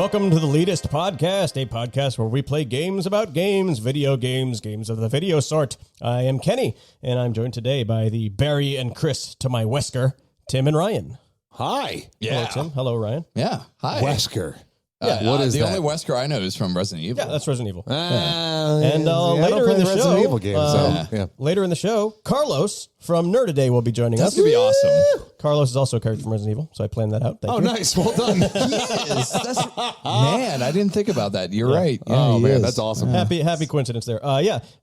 Welcome to the Leetist podcast, a podcast where we play games about games, video games, games of the video sort. I am Kenny, and I'm joined today by the Barry and Chris to my Wesker, Tim and Ryan. Hi. Hello, Tim. Hello, Ryan. Yeah. Hi. Wesker. What is the only Wesker I know is from Resident Evil. Yeah, that's Resident Evil. And later in the Resident show, Evil game, later in the show, Carlos from Nerdaday will be joining us. That's going to be awesome. Carlos is also a character from Resident Evil, so I planned that out. Thank you. Nice. Well done. Yes. Man, I didn't think about that. You're right. Yeah, Oh, man, is. that's awesome. Happy coincidence there.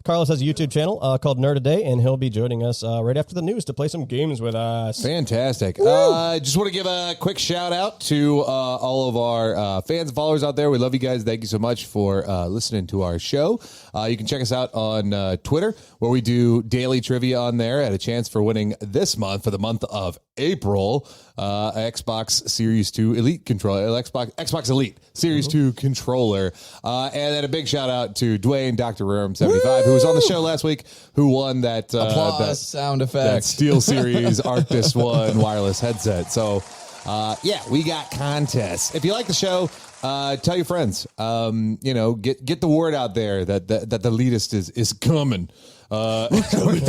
Carlos has a YouTube channel called Nerdaday, and he'll be joining us right after the news to play some games with us. Fantastic. Just want to give a quick shout out to all of our fans and followers out there. We love you guys. Thank you so much for listening to our show. You can check us out on Twitter, where we do daily trivia on there. At a chance for winning this month, for the month of April, Xbox Series 2 Elite controller, Xbox Elite Series 2 controller. And then a big shout out to Dwayne, Dr. Worm 75, who was on the show last week, who won that applause sound effect, that SteelSeries Arctis One wireless headset. So, we got contests. If you like the show, tell your friends. Get the word out there that the Leetist is coming. Coming for you.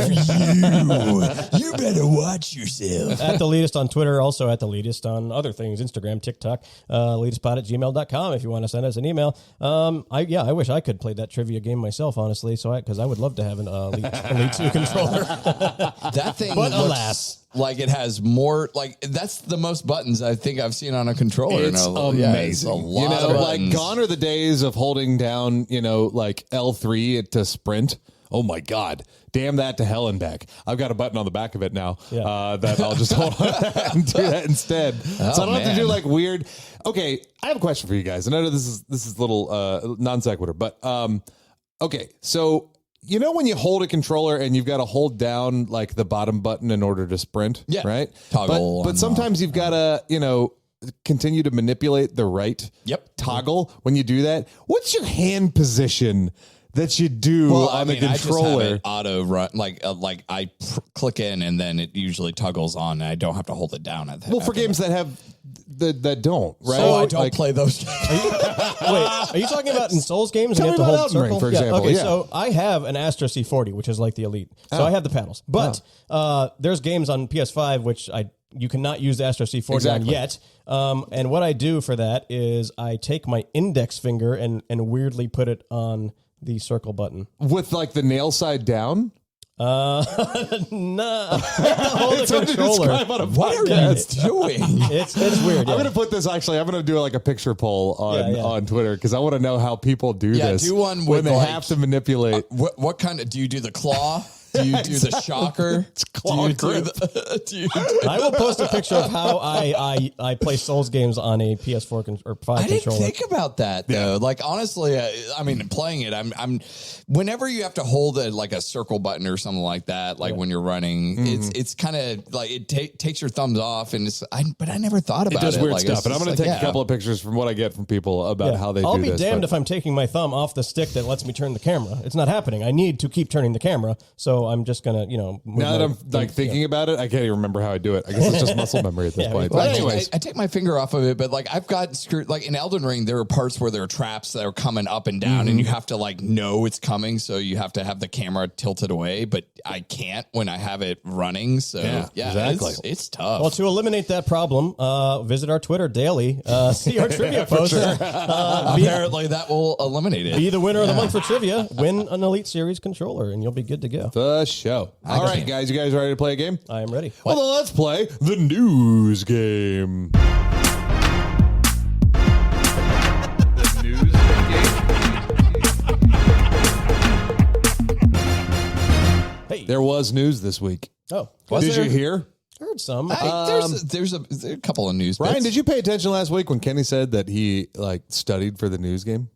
You better watch yourself. At the Leetist on Twitter, also at the Leetist on other things, Instagram, TikTok, leetistpod@gmail.com if you want to send us an email. I wish I could play that trivia game myself, honestly, because I would love to have an Elite 2 controller. That thing, but alas. Like it has more, that's the most buttons I think I've seen on a controller. It's amazing. It's a lot of buttons. Gone are the days of holding down, L3 to sprint. Oh my God. Damn that to hell and back. I've got a button on the back of it now that I'll just hold on and do that instead. So I don't have to do weird. Okay, I have a question for you guys. And I know this is a little non sequitur, but okay, so when you hold a controller and you've got to hold down the bottom button in order to sprint, right? Toggle. But sometimes you've got to, continue to manipulate the right toggle when you do that. What's your hand position that you do on the controller? I just have it auto run, I click in and then it usually toggles on, and I don't have to hold it down. For games that have that don't, right? So I don't play those games. Are you talking about in Souls games? Tell and me you have to about hold Elden Ring, circle? for example. Okay, Yeah. so I have an Astra C40, which is like the Elite. So I have the paddles. But there's games on PS5 which you cannot use the Astra C40 on yet. And what I do for that is I take my index finger and weirdly put it on the circle button with the nail side down. Hold the controller. What are you doing? It's weird. I'm gonna put this. Actually, I'm gonna do a picture poll on Twitter because I want to know how people do this. Do one when they have to manipulate. What kind of do you do? The claw? Do you do the shocker? It's claw grip. I will post a picture of how I play Souls games on a PS4 or 5 controller. I didn't think about that though. Honestly, playing it, I'm whenever you have to hold a circle button or something like that, when you're running, it's kind of it takes your thumbs off, and but I never thought about it. It does weird stuff, and I'm going to take a couple of pictures from what I get from people about how they do this. I'll be damned if I'm taking my thumb off the stick that lets me turn the camera. It's not happening. I need to keep turning the camera, so I'm just going to, move now that I'm thinking about it, I can't even remember how I do it. I guess it's just muscle memory at this point. Well, but anyways, I take my finger off of it, but I've got screwed. In Elden Ring, there are parts where there are traps that are coming up and down, and you have to know it's coming, so you have to have the camera tilted away. But I can't when I have it running. So exactly, it's tough. Well, to eliminate that problem, visit our Twitter daily, see our trivia post. Apparently, that will eliminate it. Be the winner of the month for trivia. Win an Elite Series controller, and you'll be good to go. The show. All right, guys, you guys ready to play a game? I am ready. Well, then let's play the news game. The news game. Hey. There was news this week. Oh, Did you hear? Heard some. There's a couple of news. Ryan, bits. did you pay attention last week when Kenny said that he studied for the news game?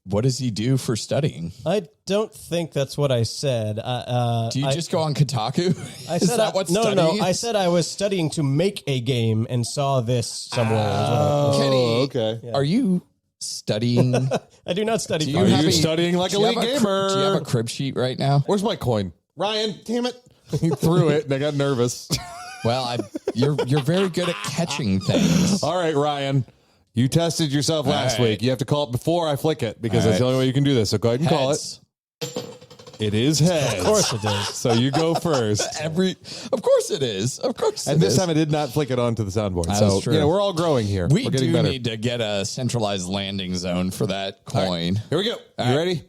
What does he do for studying? I don't think that's what I said. Do you just go on Kotaku? I Is said that what no. studying is? I said I was studying to make a game and saw this somewhere. Kenny, okay. Are you studying? I do not study. Do Are have you a- studying like a do you league have gamer? Do you have a crib sheet right now? Where's my coin? Ryan, damn it. He threw it and I got nervous. Well, you're very good at catching things. All right, Ryan. You tested yourself last week. You have to call it before I flick it because that's the only way you can do this. So go ahead and call it. It is heads. Of course it is. So you go first. Of course it is. Of course. And this time I did not flick it onto the soundboard. That's true. We're all growing here. We We're getting do better. need to get a centralized landing zone for that coin. Here we go. You ready?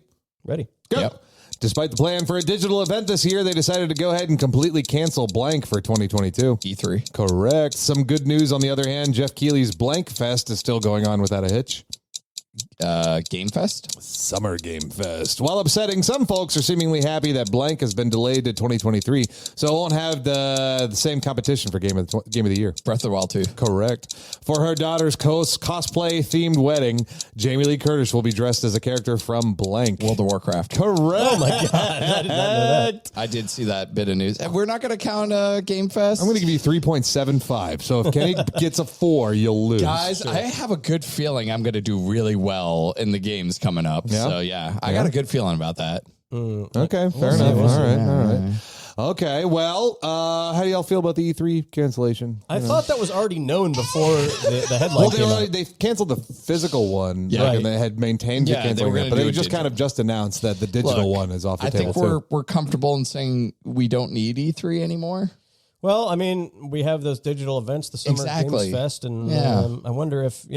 Ready. Go. Yep. Despite the plan for a digital event this year, they decided to go ahead and completely cancel Blank for 2022. E3. Correct. Some good news on the other hand. Jeff Keighley's Blank Fest is still going on without a hitch. Game Fest? Summer Game Fest. While upsetting, some folks are seemingly happy that Blank has been delayed to 2023, so it won't have the same competition for Game of the Year. Breath of the Wild 2. Correct. For her daughter's cosplay-themed wedding, Jamie Lee Curtis will be dressed as a character from Blank. World of Warcraft. Correct. Oh my God. I did not know that. I did see that bit of news. And we're not going to count Game Fest. I'm going to give you 3.75, so if Kenny gets a 4, you'll lose. Guys, I have a good feeling I'm going to do really well in the games coming up. Yeah? So, I got a good feeling about that. Okay, fair enough. All right. Okay, well, how do y'all feel about the E3 cancellation? I thought that was already known before the headline came out. They canceled the physical one, Yeah. and they had maintained Yeah, they canceling were it, gonna but do they a just digital. kind of just announced that the digital one is off the I table. think we're comfortable in saying we don't need E3 anymore. Well, I mean, we have those digital events, the Summer Exactly. Games Fest, and Yeah. I wonder if, We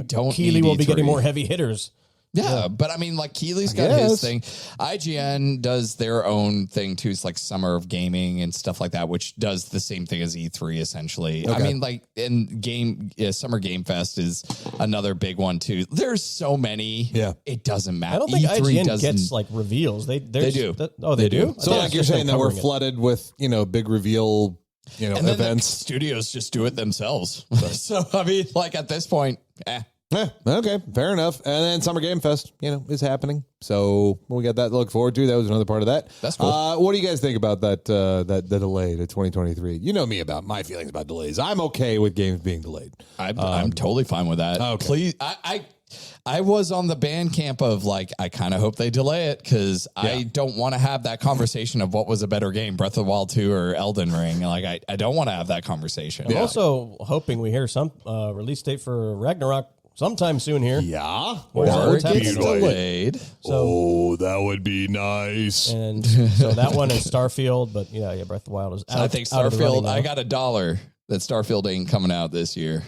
don't Keighley need will be getting E3. more heavy hitters. Yeah, but I mean, like Keighley's got his thing. IGN does their own thing too. It's like Summer of Gaming and stuff like that, which does the same thing as E3 essentially. I mean, like Summer Game Fest is another big one too. There's so many. Yeah. It doesn't matter. I don't think E3 IGN doesn't gets like reveals. They do. They do? So, like you're saying that we're flooded with and then events. The studios just do it themselves. So I mean, like at this point, Okay, fair enough. And then Summer Game Fest, is happening. So we got that to look forward to. That was another part of that. That's cool. What do you guys think about that? The delay to 2023. You know me about my feelings about delays. I'm okay with games being delayed. I'm totally fine with that. Okay. Please, I was on the band camp of like, I kind of hope they delay it because I don't want to have that conversation of what was a better game, Breath of the Wild 2 or Elden Ring. Like, I don't want to have that conversation. I'm also hoping we hear some release date for Ragnarok sometime soon here. Yeah. Or What's it gets happening? delayed. Oh, that would be nice. And so that one is Starfield, but Breath of the Wild is out. I think out of the running Starfield, now. I got $1 that Starfield ain't coming out this year.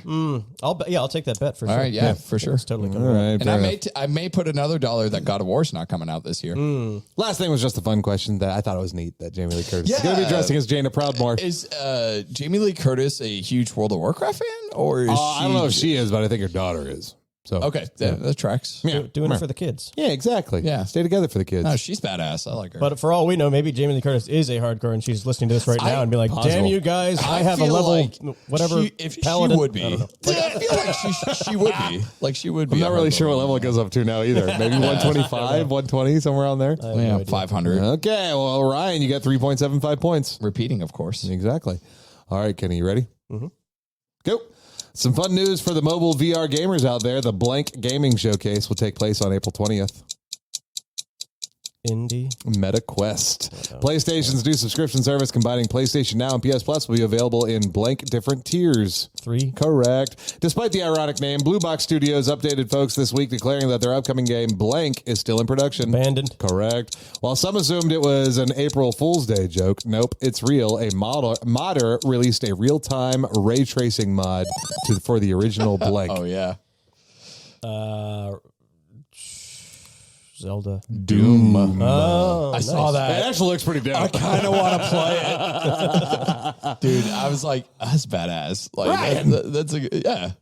I'll take that bet for sure. All right, yeah, for sure. It's totally coming All out. right. And I may put another $1 that God of War's not coming out this year. Last thing was just a fun question that I thought it was neat that Jamie Lee Curtis is going to be Yeah. dressing as Jaina Proudmoore. Is Jamie Lee Curtis a huge World of Warcraft fan, or is she? I don't know if she is, but I think her daughter is. So Okay, that tracks. Yeah. Doing it for the kids. Yeah, exactly. Yeah. Stay together for the kids. No, she's badass. I like her. But for all we know, maybe Jamie Lee Curtis is a hardcore and she's listening to this right now and be like, Possible. damn you guys, I have a feel level, like whatever, if paladin. she would be. I don't know. Like, I feel like she would be. Like she would be. I'm not a really hardcore. sure what level it goes up to now either. Maybe 125, 120, somewhere around there. Yeah, 500. Okay, well, Ryan, you got 3.75 points. Repeating, of course. Exactly. All right, Kenny, you ready? Mm-hmm. Go. Some fun news for the mobile VR gamers out there. The Blank Gaming Showcase will take place on April 20th. Indie. Meta Quest. PlayStation's new subscription service combining PlayStation Now and PS Plus will be available in blank different tiers. 3. Correct. Despite the ironic name, Blue Box Studios updated folks this week declaring that their upcoming game, Blank, is still in production. Abandoned. Correct. While some assumed it was an April Fool's Day joke, nope, it's real. A modder released a real-time ray tracing mod for the original Blank. Oh yeah. Zelda. Doom. Oh, I nice. saw It that. actually looks pretty dope. I kind of want to play it, dude. I was like, that's badass. Like Ryan. that's a yeah.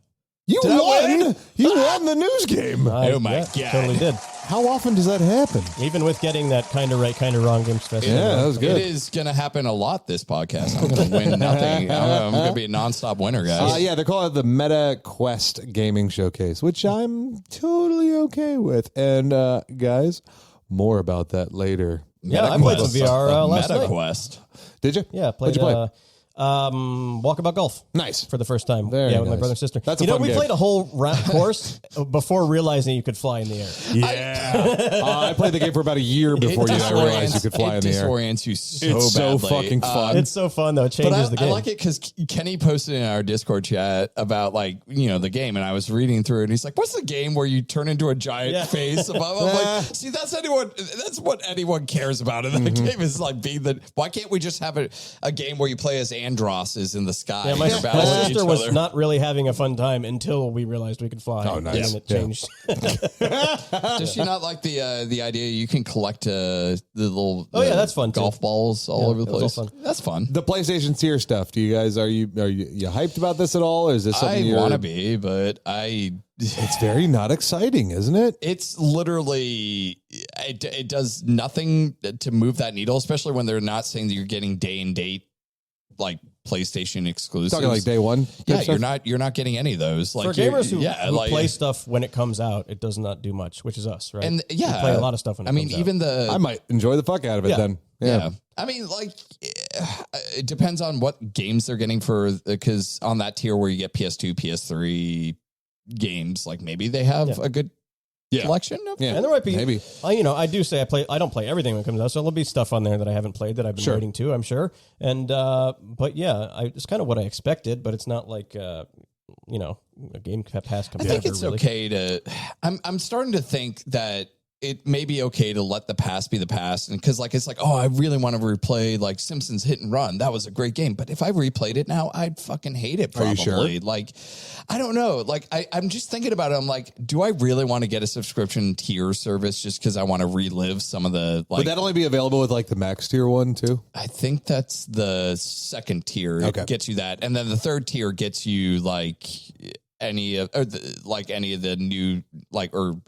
You Did I won! win? You won the news game. Oh my God. Totally did. How often does that happen? Even with getting that kind of right, kind of wrong games festival. Yeah, that was good. It is going to happen a lot this podcast. I'm going to win nothing. I'm going to be a nonstop winner, guys. Yeah, they call it the Meta Quest Gaming Showcase, which I'm totally okay with. And guys, more about that later. Yeah, I played some VR last night. MetaQuest. Did you? Yeah, I played. What'd you play? Walkabout Golf. Nice. For the first time. Very with my nice. brother and sister. That's a fun we game. played a whole course before realizing you could fly in the air. Yeah. I played the game for about a year before you realized you could fly in the air. It disorients you so It's so badly. fucking fun. It's so fun, though. It changes the game. I like it because Kenny posted in our Discord chat about the game, and I was reading through it, and he's like, "What's the game where you turn into a giant face?" I'm like, "See, that's what anyone cares about in that game is like being the. Why can't we just have a game where you play as Androsses in the sky?" Yeah, my and you're battling sister each was other? not really having a fun time until we realized we could fly. Oh, nice. And it changed. Does she not like the idea you can collect the little that's fun, golf too. balls all over the that was all place? fun. That's fun. The PlayStation tier stuff. Do you guys are you hyped about this at all? Or is this something I want to be, but It's very not exciting, isn't it? it's literally it does nothing to move that needle, especially when they're not saying that you're getting day and date like PlayStation exclusives. Talking like day one. Yeah, type stuff? you're not getting any of those. Like For gamers who like, play stuff when it comes out, it does not do much, which is us, right? and We yeah, play a lot of stuff when it I mean, comes even out. the I might enjoy the fuck out of it Yeah. then. yeah. I mean, like it depends on what games they're getting for because on that tier where you get PS2, PS3 games, like maybe they have a good collection of Yeah. And there might be, Maybe. I do say I don't play everything when it comes out, so there'll be stuff on there that I haven't played that I've been waiting to, I'm sure. And, but yeah, it's kind of what I expected, but it's not like, a Game Pass competitor. I think it's really. okay to. I'm starting to think that it may be okay to let the past be the past, and because it's like, oh, I really want to replay like Simpsons Hit and Run. That was a great game, but if I replayed it now, I'd fucking hate it. Probably. Are you sure? Like, I don't know. Like, I'm just thinking about it. I'm like, do I really want to get a subscription tier service just because I want to relive some of the like? Would that only be available with like the max tier one too? I think that's the second tier. Okay. It gets you that, and then the third tier gets you like any of the new or.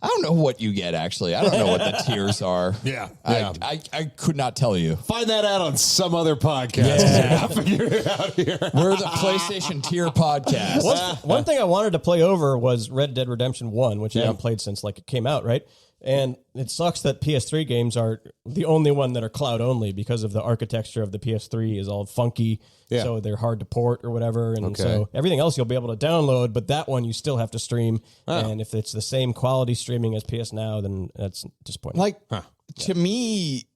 I don't know what you get, actually. I don't know what the tiers are. Yeah. I could not tell you. Find that out on some other podcast. Yeah. I'll figure it out here. We're the PlayStation tier podcast. One thing I wanted to play over was Red Dead Redemption 1, which I haven't played since it came out, right? And it sucks that PS3 games are the only one that are cloud only because of the architecture of the PS3 is all funky. Yeah. So they're hard to port or whatever. And so everything else you'll be able to download, but that one you still have to stream. And if it's the same quality streaming as PS Now, then that's disappointing. To me,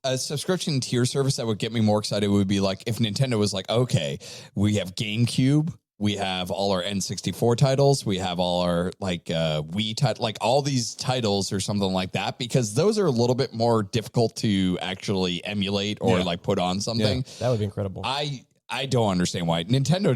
a subscription tier service that would get me more excited would be like if Nintendo was like, okay, we have GameCube. We have all our N64 titles. We have all our Wii titles, like all these titles or something like that, because those are a little bit more difficult to actually emulate or put on something. Yeah, that would be incredible. I don't understand why Nintendo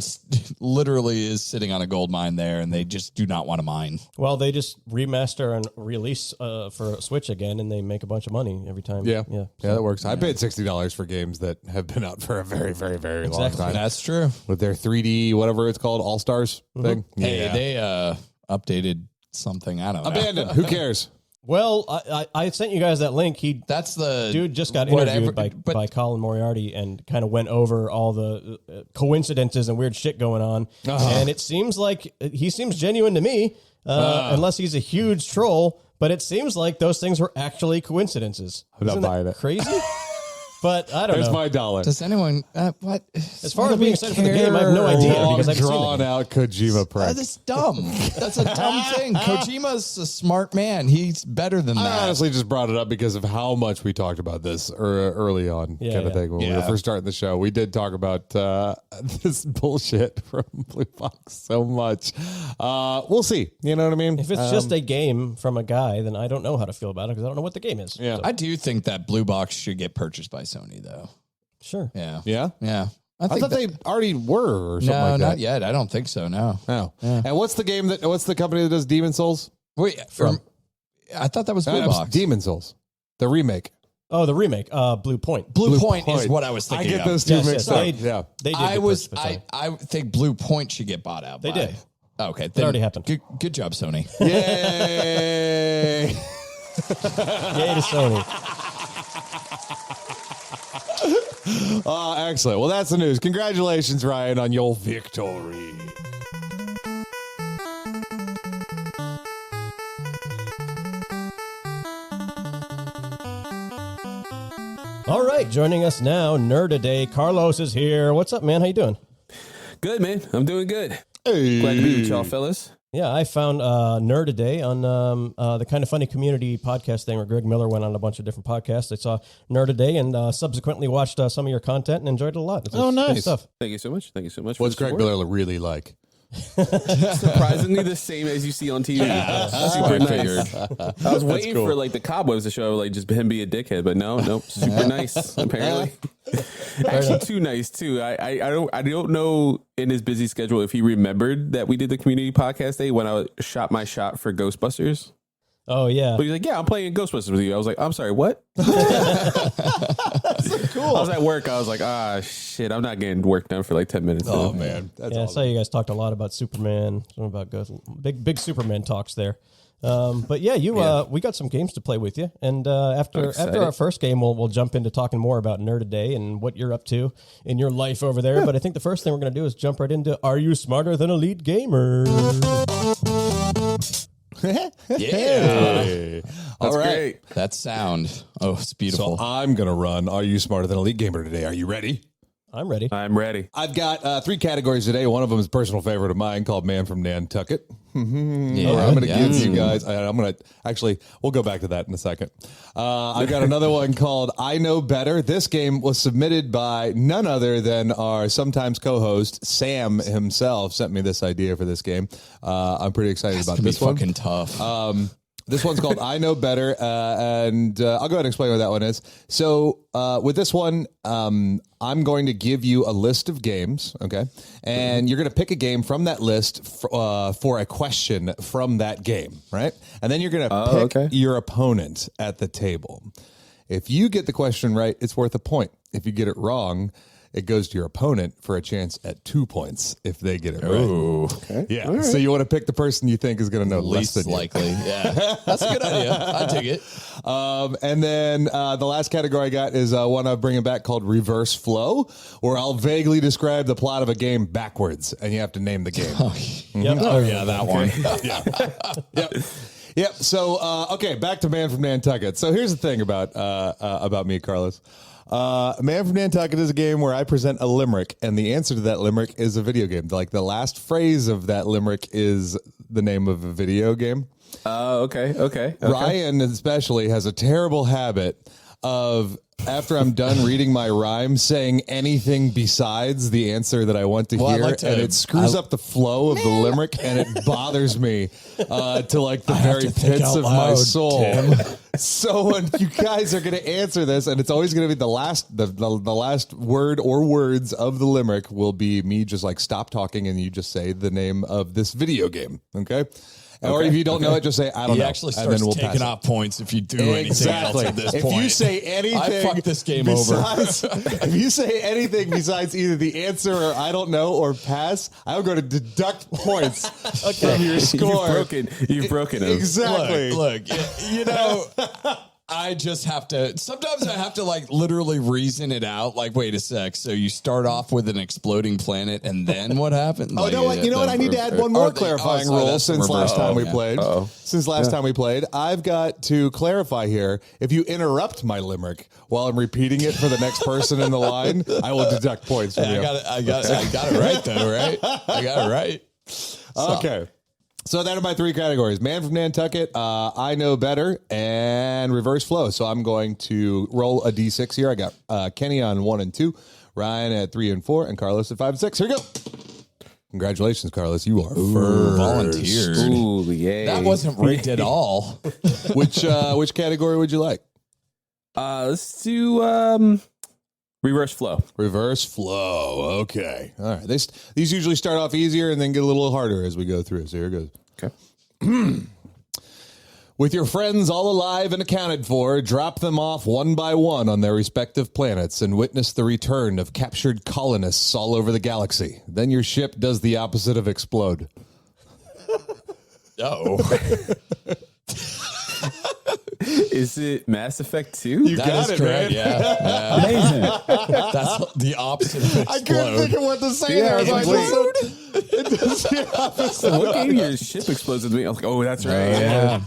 literally is sitting on a gold mine there, and they just do not want to mine. Well, they just remaster and release for Switch again, and they make a bunch of money every time. Yeah, yeah, that works. I paid $60 for games that have been out for a very, very, very long time. That's true. With their 3D, whatever it's called, All Stars thing. Hey, they updated something. I don't know. Abandoned. Who cares? Well, I sent you guys that link. That's the Dude just got interviewed by Colin Moriarty and kind of went over all the coincidences and weird shit going on. And it seems like he seems genuine to me, unless he's a huge troll. But it seems like those things were actually coincidences. I'm not buying it. Crazy? But I don't There's know. my dollar. Does anyone what? As far as being excited for the game, I have no idea because I've seen drawn it. out Kojima prank. That's dumb. That's a dumb thing. Kojima's a smart man. He's better than I that. honestly just brought it up because of how much we talked about this early on, kind of thing. When we were first starting the show, we did talk about this bullshit from Blue Box so much. We'll see. You know what I mean? If it's just a game from a guy, then I don't know how to feel about it because I don't know what the game is. Yeah. I do think that Blue Box should get purchased by Sony, though. Sure. Yeah. Yeah? Yeah. I thought they already were or something No, like that. not yet. I don't think so. No. Oh. And what's the company that does Demon Souls? Wait, I thought that was Blue Box. Demon Souls. The remake. Oh, the remake, Blue Point. Blue Point is what I was I thinking get of. those two Yes, mixed yes, up. they- Yeah. They did. I think Blue Point should get bought out. They did. Okay. It already happened. Good job, Sony. Yay! Yay to Sony. Excellent. Well, that's the news. Congratulations, Ryan, on your victory. All right, joining us now, Nerd-a-Day. Carlos is here. What's up, man? How you doing? Good, man. I'm doing good. Hey. Glad to be with y'all, fellas. Yeah, I found Nerd-a-Day on the Kind of Funny community podcast thing where Greg Miller went on a bunch of different podcasts. I saw Nerd-a-Day and subsequently watched some of your content and enjoyed it a lot. It's nice good stuff. Thank you so much. Thank you so much. What's Greg Miller really like? Surprisingly the same as you see on TV. Super nice. I was waiting for like the Cobwebs to show, like just him be a dickhead, but no, super nice. Apparently, actually too nice too. I don't know in his busy schedule if he remembered that we did the community podcast day when I shot my shot for Ghostbusters. Oh, yeah. But he's like, yeah, I'm playing Ghostbusters with you. I was like, I'm sorry, what? Cool. I was at work. I was like, shit, I'm not getting work done for like 10 minutes. Oh, man. That's I awesome. saw you guys talked a lot about Superman, some about big Superman talks there. But yeah, we got some games to play with you, and after our first game, we'll jump into talking more about Nerd-a-Day and what you're up to in your life over there. But I think the first thing we're going to do is jump right into: Are you smarter than Elite Gamer? Yeah. All right. Great. That sound. Oh, it's beautiful. So I'm going to run Are You Smarter Than Elite Gamer today? Are you ready? I'm reready. I'm ready. I've got 3 categories today. One of them is a personal favorite of mine called Man from Nantucket. Yeah, I'm going to give you guys, I'm going to, actually, we'll go back to that in a second. I've got another one called I Know Better. This game was submitted by none other than our sometimes co-host, Sam himself, sent me this idea for this game. I'm pretty excited about this one. Fucking tough. This one's called I Know Better, and I'll go ahead and explain what that one is. So with this one, I'm going to give you a list of games, okay? And you're going to pick a game from that list for a question from that game, right? And then you're going to pick your opponent at the table. If you get the question right, it's worth a point. If you get it wrong, it goes to your opponent for a chance at 2 points if they get it right. Okay. Yeah. Right. So you want to pick the person you think is going to know Least less than likely. Yeah. That's a good idea. I take it. And then the last category I got is one I'm bringing back called Reverse Flow, where I'll vaguely describe the plot of a game backwards, and you have to name the game. Yep. Oh, yeah, that one. Yep. So, okay, back to Man from Nantucket. So here's the thing about me, Carlos. Man from Nantucket is a game where I present a limerick, and the answer to that limerick is a video game. Like the last phrase of that limerick is the name of a video game. Okay. Ryan especially has a terrible habit of, after I'm done reading my rhyme, saying anything besides the answer that I want to hear, and it screws up the flow of the limerick, and it bothers me to like the very pits of my soul. So when you guys are going to answer this, and it's always going to be the last word or words of the limerick will be me just like stop talking, and you just say the name of this video game, okay? Or if you don't know it, just say, I don't know. He actually starts taking off points if you do anything else at this point. If you say anything, I fucked this game besides, if you say anything besides either the answer or I don't know or pass, I'm going to deduct points from your score. You've broken him. Exactly. Look, you know, I just have to, sometimes I have to like literally reason it out. Like, wait a sec. So you start off with an exploding planet and then what happened? Oh, like, no, you know what? I need to add one more clarifying rule since last time we played. Since last time we played, I've got to clarify here. If you interrupt my limerick while I'm repeating it for the next person in the line, I will deduct points from you. I got it right though, right? I got it right. Okay. So that are my 3 categories: Man from Nantucket, I Know Better, and Reverse Flow. So I'm going to roll a D6 here. I got Kenny on 1 and 2, Ryan at 3 and 4, and Carlos at 5 and 6. Here we go. Congratulations, Carlos. You are first. Volunteered. Ooh, yay. That wasn't rigged at all. Which category would you like? Let's do Reverse Flow. Reverse Flow. Okay. All right. These usually start off easier and then get a little harder as we go through. So here goes. Okay. With your friends all alive and accounted for, drop them off one by one on their respective planets and witness the return of captured colonists all over the galaxy. Then your ship does the opposite of explode. Oh. Is it Mass Effect 2? You got it, correct. man. Yeah. Amazing. That's the opposite of explode. I couldn't think of what to say there. I was like, it does the opposite. What game your ship explodes with me? I was like, oh, that's right. Yeah.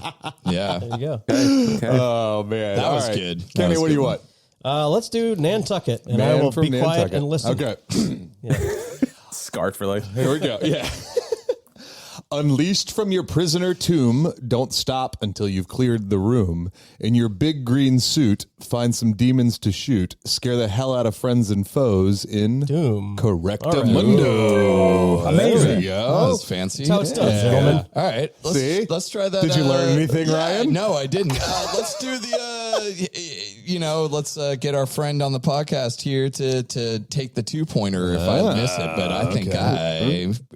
Yeah. There you go. Okay. Oh, man. That All was right. good. That Kenny, was what do you good. want? Let's do Nantucket, and I will be quiet and listen. Okay. Scarred for life. Here we go. Yeah. Unleashed from your prisoner tomb, don't stop until you've cleared the room. In your big green suit, find some demons to shoot. Scare the hell out of friends and foes in Doom. Correctamundo. Amazing. There we go. That was fancy. That's how it's done, gentlemen. All right. Let's try that. Did you learn anything, Ryan? No, I didn't. Let's do the, let's get our friend on the podcast here to take the 2-pointer if I miss it, but I think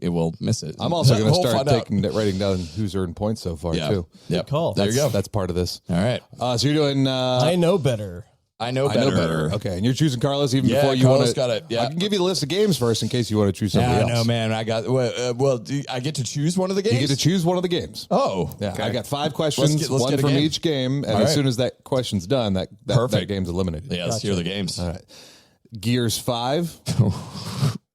it will miss it. I'm also going to start writing down who's earned points so far, too. Good call. There you go. That's part of this. All right. So you're doing... I know better. I know better. Okay, and you're choosing Carlos even before you Carlos want to... got it. Yeah. I can give you the list of games first in case you want to choose somebody else. No, man. I got... I get to choose one of the games? You get to choose one of the games. Oh. Yeah, okay. I got 5 questions, Let's one get a from game. each game, and All as right. soon as that question's done, that game's eliminated. Yeah, let's hear the games. All right. Gears 5,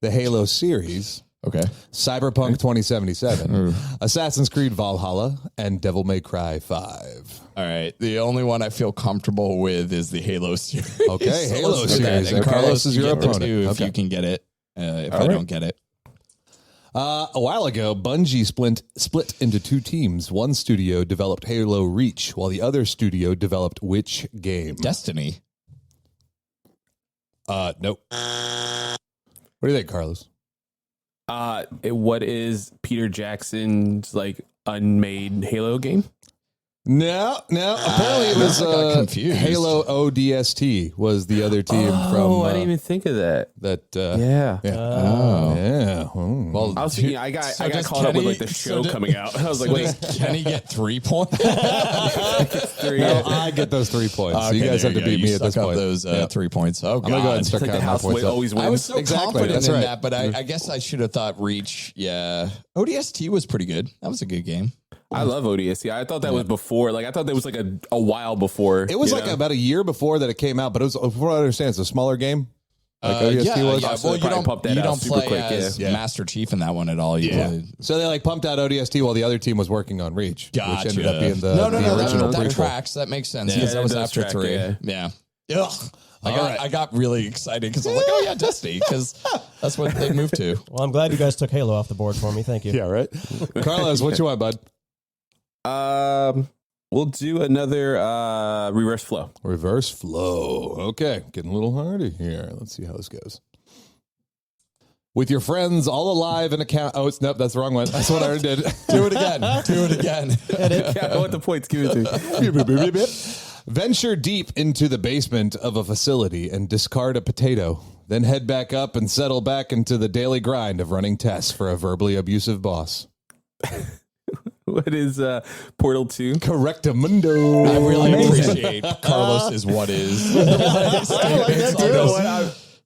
the Halo series, Okay. Cyberpunk 2077, Assassin's Creed Valhalla, and Devil May Cry 5. All right. The only one I feel comfortable with is the Halo series. Okay, So Halo let's do that. series. And Okay. Carlos is You your get the opponent. two If you can get it. If I don't get it. A while ago, Bungie split into 2 teams. One studio developed Halo Reach, while the other studio developed which game? Destiny. Nope. What do you think, Carlos? What is Peter Jackson's unmade Halo game? No. Apparently it was I got confused. Halo ODST was the other team from. I didn't even think of that. Yeah. Oh. Yeah. Hmm. Well, I was thinking I got caught up with the show coming out. I was like, wait, can he get 3 points? 3. No, I get those 3 points. So you guys have to beat me at this point. Those 3 points. Oh, God. I'm gonna go ahead and start It's like the counting my house points up. always wins. I was so confident that's in right. that, but I guess I should have thought Reach. Yeah. ODST was pretty good. That was a good game. I love ODST. I thought that was before. I thought that was a while before. It was about a year before that it came out, but it was, from what I understand, it's a smaller game. Like ODST was. Yeah. So Well, they probably you pumped that out don't super play quick, as yeah. Master Chief in that one at all. You play- So they pumped out ODST while the other team was working on Reach, Gotcha. which ended up being the that original prequel. tracks. That makes sense. Yeah, because that it was does after track, 3. yeah. Ugh. I got really excited because I'm like, oh yeah, Destiny, because that's what they moved to. Well, I'm glad you guys took Halo off the board for me. Thank you. Yeah, right. Carlos, what you want, bud? We'll do another reverse flow. Reverse flow. Okay, getting a little harder here. Let's see how this goes. With your friends all alive in a count. Oh, nope, that's the wrong one. That's what I already did. Do it again. Do it again. I want the points. Give it to me. Venture deep into the basement of a facility and discard a potato. Then head back up and settle back into the daily grind of running tests for a verbally abusive boss. What is Portal 2? Correctamundo. I really appreciate Carlos's what is.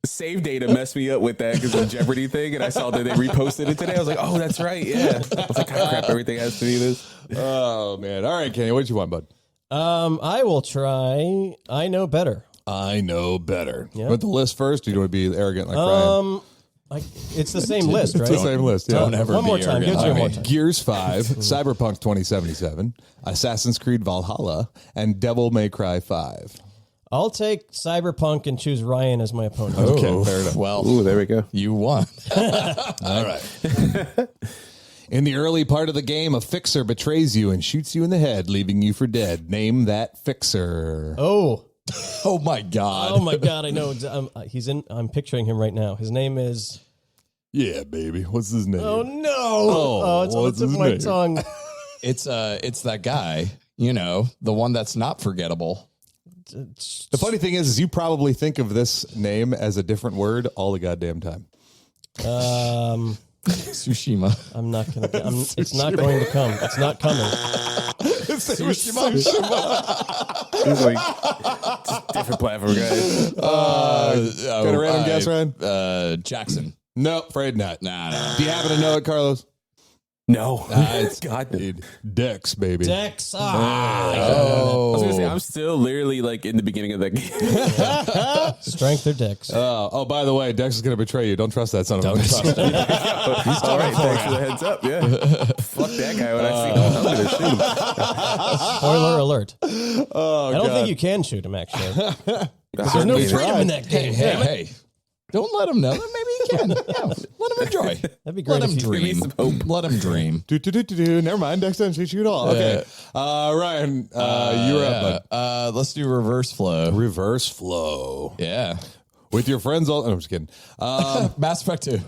Save data messed me up with that because of the Jeopardy thing, and I saw that they reposted it today. I was like, oh, that's right. Yeah. I was like, oh, crap, everything has to be this. Oh, man. All right, Kenny, what do you want, bud? I will try I Know Better. I know better. Yeah. You want the list first, or do you want to be arrogant like Ryan? It's the same list, right? It's the same list, yeah. Don't ever One more be time. Give arrogant. it to you All one right. more time. Gears 5, Cyberpunk 2077, Assassin's Creed Valhalla, and Devil May Cry 5. I'll take Cyberpunk and choose Ryan as my opponent. Okay, fair enough. Well, Ooh, there we go. you won. All right. In the early part of the game, a fixer betrays you and shoots you in the head, leaving you for dead. Name that fixer. Oh my God. my God! I know. I'm picturing him right now. His name is. Yeah, baby. What's his name? Oh no! Oh, it's on the what's tip of his my name? tongue. It's that guy, the one that's not forgettable. The funny thing is you probably think of this name as a different word all the goddamn time. Tsushima. I'm not gonna. It's not going to come. It's not coming. He's like, just different platform, guys. Got a random guess, Ryan? Jackson. No, afraid not. Nah. Do you happen to know it, Carlos? No. It's God. dude, Dex, baby. Dex. I was going to say, I'm still literally in the beginning of that game. Strength or Dex. Oh, by the way, Dex is going to betray you. Don't trust that son of a bitch. All right, thanks for the heads up. Yeah. Fuck that guy when I see him. I'm going to shoot him. Spoiler alert. Oh, I don't think you can shoot him, actually. There's no freedom in that game. Hey. Don't let him know. Maybe he can. Yeah, let him enjoy. That'd be great. Let him dream. Let him dream. Never mind. Next time, shoot all. Okay. Ryan, you're up, bud. Let's do reverse flow. Reverse flow. Yeah. With your friends all... I'm just kidding. Mass Effect 2.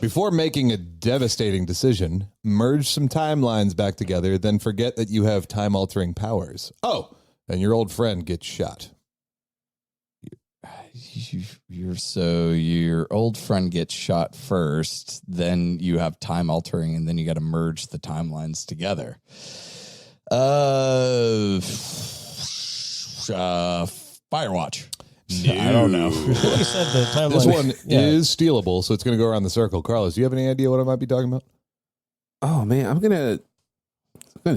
Before making a devastating decision, merge some timelines back together, then forget that you have time-altering powers. Oh, and your old friend gets shot. Your old friend gets shot first, then you have time altering, and then you got to merge the timelines together. Firewatch. No. I don't know. You said the timeline. This one is stealable, so it's going to go around the circle. Carlos, do you have any idea what I might be talking about? Oh man, I'm gonna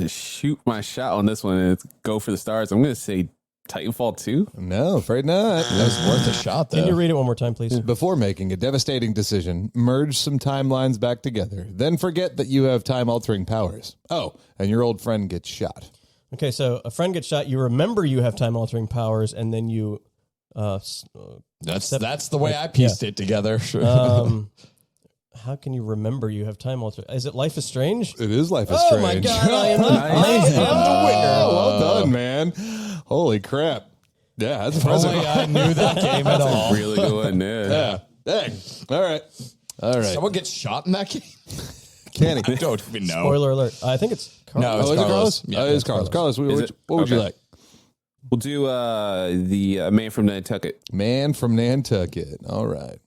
shoot my shot on this one and go for the stars. I'm gonna say Titanfall 2? No, afraid not. That was worth a shot, though. Can you read it one more time, please? Before making a devastating decision, merge some timelines back together. Then forget that you have time-altering powers. Oh, and your old friend gets shot. Okay, so a friend gets shot. You remember you have time-altering powers, and then you... That's the way I pieced it together. How can you remember you have time-altering? Is it Life is Strange? It is Life is Oh, Strange. my God. I am the winner. Well done, man. Holy crap. Yeah, that's impressive. Only I knew that game at all. Really good one, yeah. Dang. All right. Someone gets shot in that game? Kenny. I don't even know. Spoiler alert. I think it's Carlos. No, it's Carlos. Yeah, it is Carlos. Carlos, what would you like? We'll do the Man from Nantucket. Man from Nantucket. All right.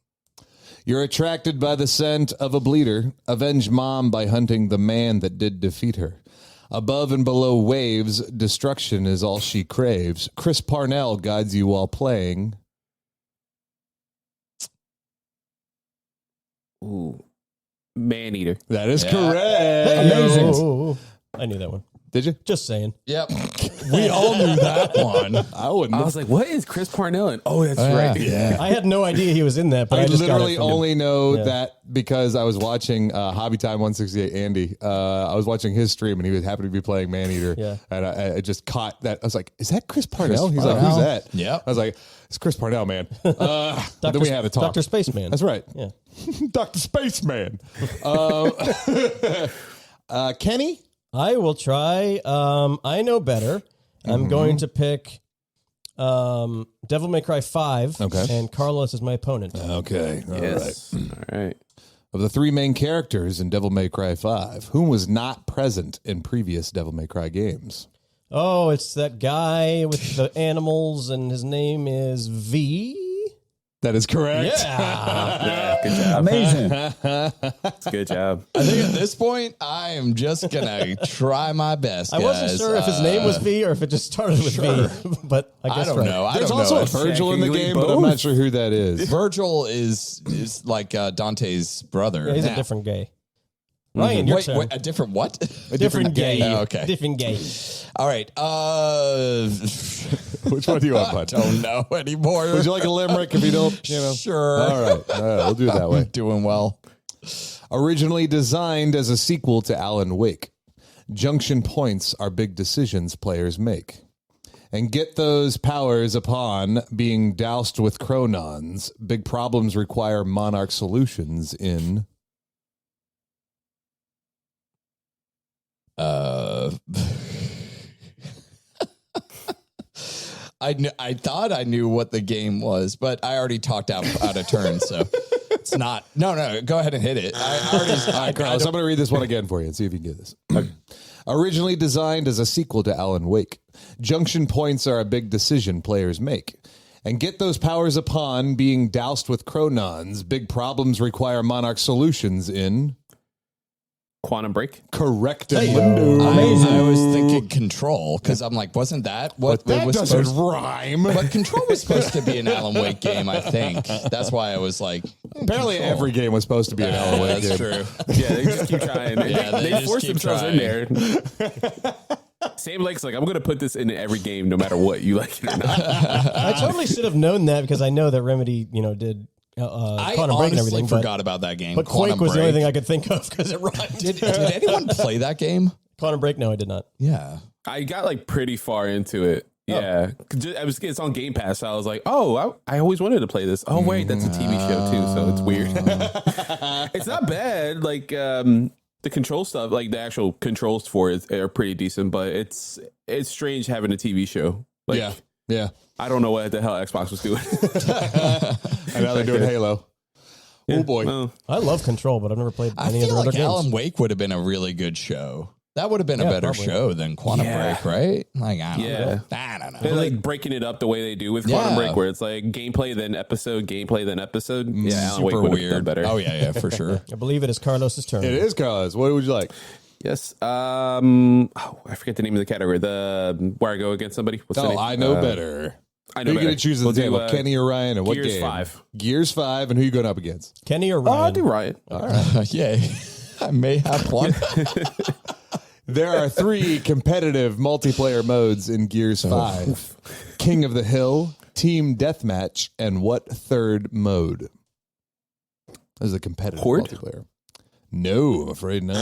You're attracted by the scent of a bleeder. Avenge mom by hunting the man that did defeat her. Above and below waves, destruction is all she craves. Chris Parnell guides you while playing. Ooh. Maneater. That is correct. Amazing. Oh, I knew that one. Did you? Just saying. Yep. We all knew that one. I wouldn't. I was like, what is Chris Parnell in? Oh, that's right. Yeah. I had no idea he was in that, but I I just got literally it from him. only know that because I was watching Hobby Time 168 Andy. I was watching his stream and he would happen to be playing Maneater. Yeah. And I just caught that. I was like, is that Chris Parnell? He's like, who's that? Yep. I was like, it's Chris Parnell, man. Then we had to talk. Dr. Spaceman. That's right. Yeah. Dr. Spaceman. Kenny? I will try. I know better. I'm going to pick Devil May Cry 5. Okay. And Carlos is my opponent. Okay. All right. Yes. All right. Of the three main characters in Devil May Cry 5, whom was not present in previous Devil May Cry games? Oh, it's that guy with the animals, and his name is V. That is correct. Yeah. Good job. Amazing. That's a good job. I think at this point, I am just going to try my best, I guys. wasn't sure if his name was V or if it just started with V, but I guess I don't right. know. There's also a Virgil in the game, but I'm not sure who that is. Virgil is like Dante's brother. Yeah, he's a different gay. Ryan, your turn. Wait, a different what? A different gay. Oh, okay. Different gay. All right. Which one do you want, Bud? Don't know anymore. Would you like a limerick if you don't, Sure. All right. We'll do it that way. Doing well. Originally designed as a sequel to Alan Wake, junction points are big decisions players make. And get those powers upon being doused with chronons. Big problems require monarch solutions in... I thought I knew what the game was, but I already talked out of turn, so it's not. No, go ahead and hit it. All right, Carlos, I'm going to read this one again for you and see if you can get this. Originally designed as a sequel to Alan Wake, junction points are a big decision players make. And get those powers upon being doused with chronons. Big problems require monarch solutions in... Quantum Break. Correct. I was thinking Control because I'm like, wasn't that what That was doesn't supposed? rhyme. But Control was supposed to be an Alan Wake game, I think. That's why I was like, Apparently every game was supposed to be an Alan Wake game. that's true. Yeah, they just keep trying. Yeah, they they just force keep themselves trying. in there. Sam Lake's like, I'm going to put this in every game no matter what, you like it or not. I totally should have known that because I know that Remedy, did I Quantum Break and honestly everything. forgot about that game. But Quake Quantum was the only Break. thing I could think of because it rhymed. Did anyone play that game? Quantum Break? No, I did not. Yeah. I got like pretty far into it. Yeah, it's on Game Pass. So I was like, oh, I always wanted to play this. Oh wait, that's a TV show too, so it's weird. It's not bad. Like the control stuff, like the actual controls for it are pretty decent, but it's strange having a TV show. Like, yeah. I don't know what the hell Xbox was doing. And now they're doing Halo. Oh boy, Well, I love Control, but I've never played I any feel of the other like Alan games. Wake would have been a really good show. That would have been a Yeah, better probably. show than Quantum Yeah. Break, right? Like, I don't Yeah. know. I don't know. they're like breaking it up the way they do with Quantum Yeah. Break, where it's like gameplay then episode, Yeah, Alan Wake Super would have weird. done better. Oh, yeah, for sure. I believe it is Carlos's turn. it is, Carlos. What would you like? Yes. I forget the name of the category. The where I go against somebody. What's the name? I know better. I Who know are you going better. to choose at We'll the table? do, Kenny or Ryan? And what Gears game? 5. Gears 5. And who are you going up against? Kenny or Oh, Ryan? I'll do Riot. Yay. I may have one. There are 3 competitive multiplayer modes in Gears 5. King of the Hill, Team Deathmatch, and what third mode? This is a competitive Horde? multiplayer. No, I'm afraid not.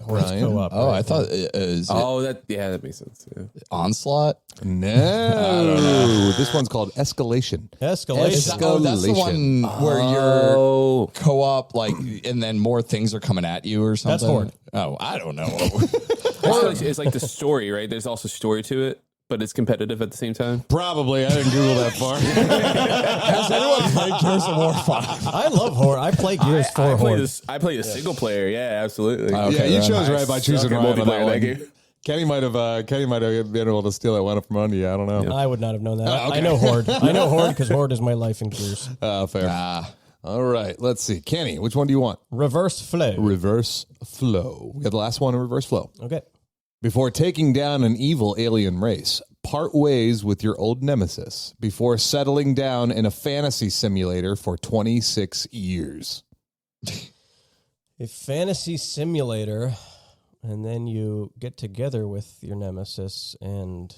Horde's Ryan? co-op, Oh, right? I thought is it that makes sense. Yeah. Onslaught? No. This one's called Escalation. Escalation. Oh, that's the one where you're Oh, co-op, like, and then more things are coming at you or something. That's Horde. Oh, I don't know. it's like the story, right? There's also story to it, but it's competitive at the same time. Probably. I didn't Google that far. Has anyone played Gears of War 5? I love Horde. I play Gears 4 Horde. I play a single player. Yeah, absolutely. Okay, yeah, you then. chose right by choosing suck at Ryan on that multiplayer, one. that game. Kenny might have been able to steal that one up from under you. I don't know. I would not have known that. okay. I know Horde. I know Horde because Horde is my life in Gears. Fair. All right. Let's see. Kenny, which one do you want? Reverse flow. Reverse flow. We got the last one in reverse flow. Okay. Before taking down an evil alien race, part ways with your old nemesis before settling down in a fantasy simulator for 26 years. A fantasy simulator, and then you get together with your nemesis and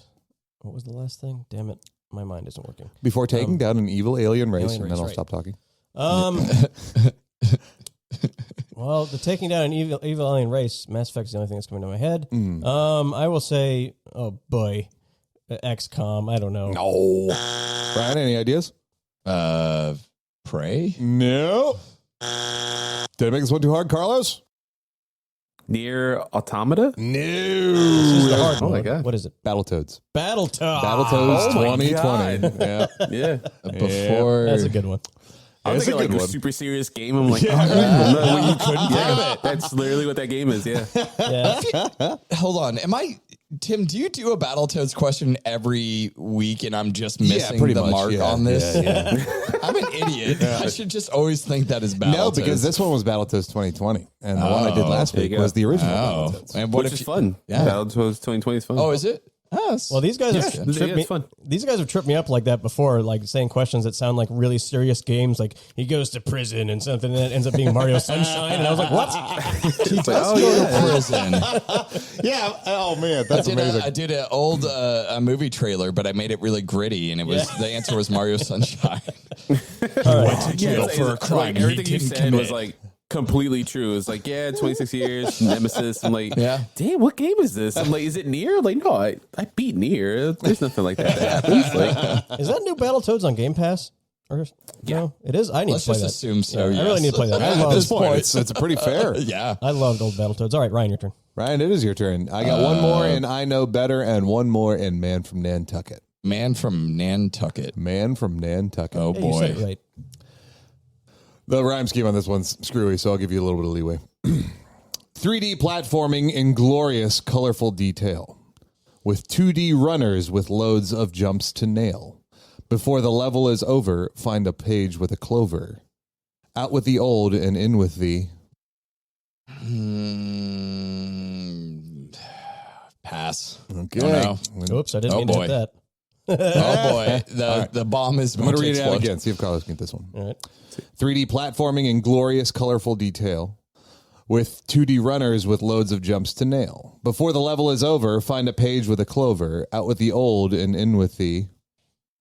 what was the last thing? Damn it. My mind isn't working. Before taking down an evil alien race, alien and race, then I'll right. stop talking. Well, the taking down an evil alien race, Mass Effect is the only thing that's coming to my head. I will say, oh boy, XCOM. I don't know. No. Brian, any ideas? Prey? No. Did I make this one too hard, Carlos? Near Automata? No. This is the hard Oh one. my God. What is it? Battletoads. Battletoads. Battletoads Oh my 2020. Yeah. Yeah. Before. That's a good one. I was It's a thinking like good a one. super serious game. I'm like, Yeah. you couldn't think of it. That's literally what that game is. Yeah. Yeah. Hold on. Tim, do you do a Battletoads question every week and I'm just missing pretty the much. mark Yeah, on this? yeah, I'm an idiot. I should just always think that is Battletoads. No, because this one was Battletoads 2020. And the one I did last there you week go. was the original Oh. Battletoads. And what Which if is fun. Yeah. Battletoads 2020 is fun. Oh, is it? Oh, Well, these guys have Yeah, tripped me. it's fun. These guys have tripped me up like that before, like saying questions that sound like really serious games. Like he goes to prison and something, and it ends up being Mario Sunshine. And I was like, what? he does go to prison. Yeah. Oh, man. That's amazing. I did an old a movie trailer, but I made it really gritty, and it was the answer was Mario Sunshine. Yeah, for a crime he everything you didn't said was commit. like completely true. It's like, yeah, 26 years, Nemesis. I'm like, Yeah. damn, what game is this? I'm like, is it Nier? Like, no, I beat Nier. There's nothing like that happens. Like, Is that new Battletoads on Game Pass? Or no, it is. I need Let's to play just that. assume so. I really yes. need to play that. I At this love, point, it's pretty fair. Yeah. I loved old Battletoads. All right, Ryan, your turn. Ryan, it is your turn. I got one more in I Know Better and one more in Man from Nantucket. Man from Nantucket. Man from Nantucket. Oh, Hey, you said boy. it right. The rhyme scheme on this one's screwy, so I'll give you a little bit of leeway. 3D platforming in glorious, colorful detail. With 2D runners with loads of jumps to nail. Before the level is over, find a page with a clover. Out with the old and in with the... Pass. Okay. Oh, Oops, I didn't Oh, mean to boy. hit that. Oh boy, the bomb is I'm going about to to read it out explode. again. See if Carlos can get this one. All right. 3D platforming in glorious, colorful detail. With 2D runners with loads of jumps to nail. Before the level is over, find a page with a clover. Out with the old and in with the...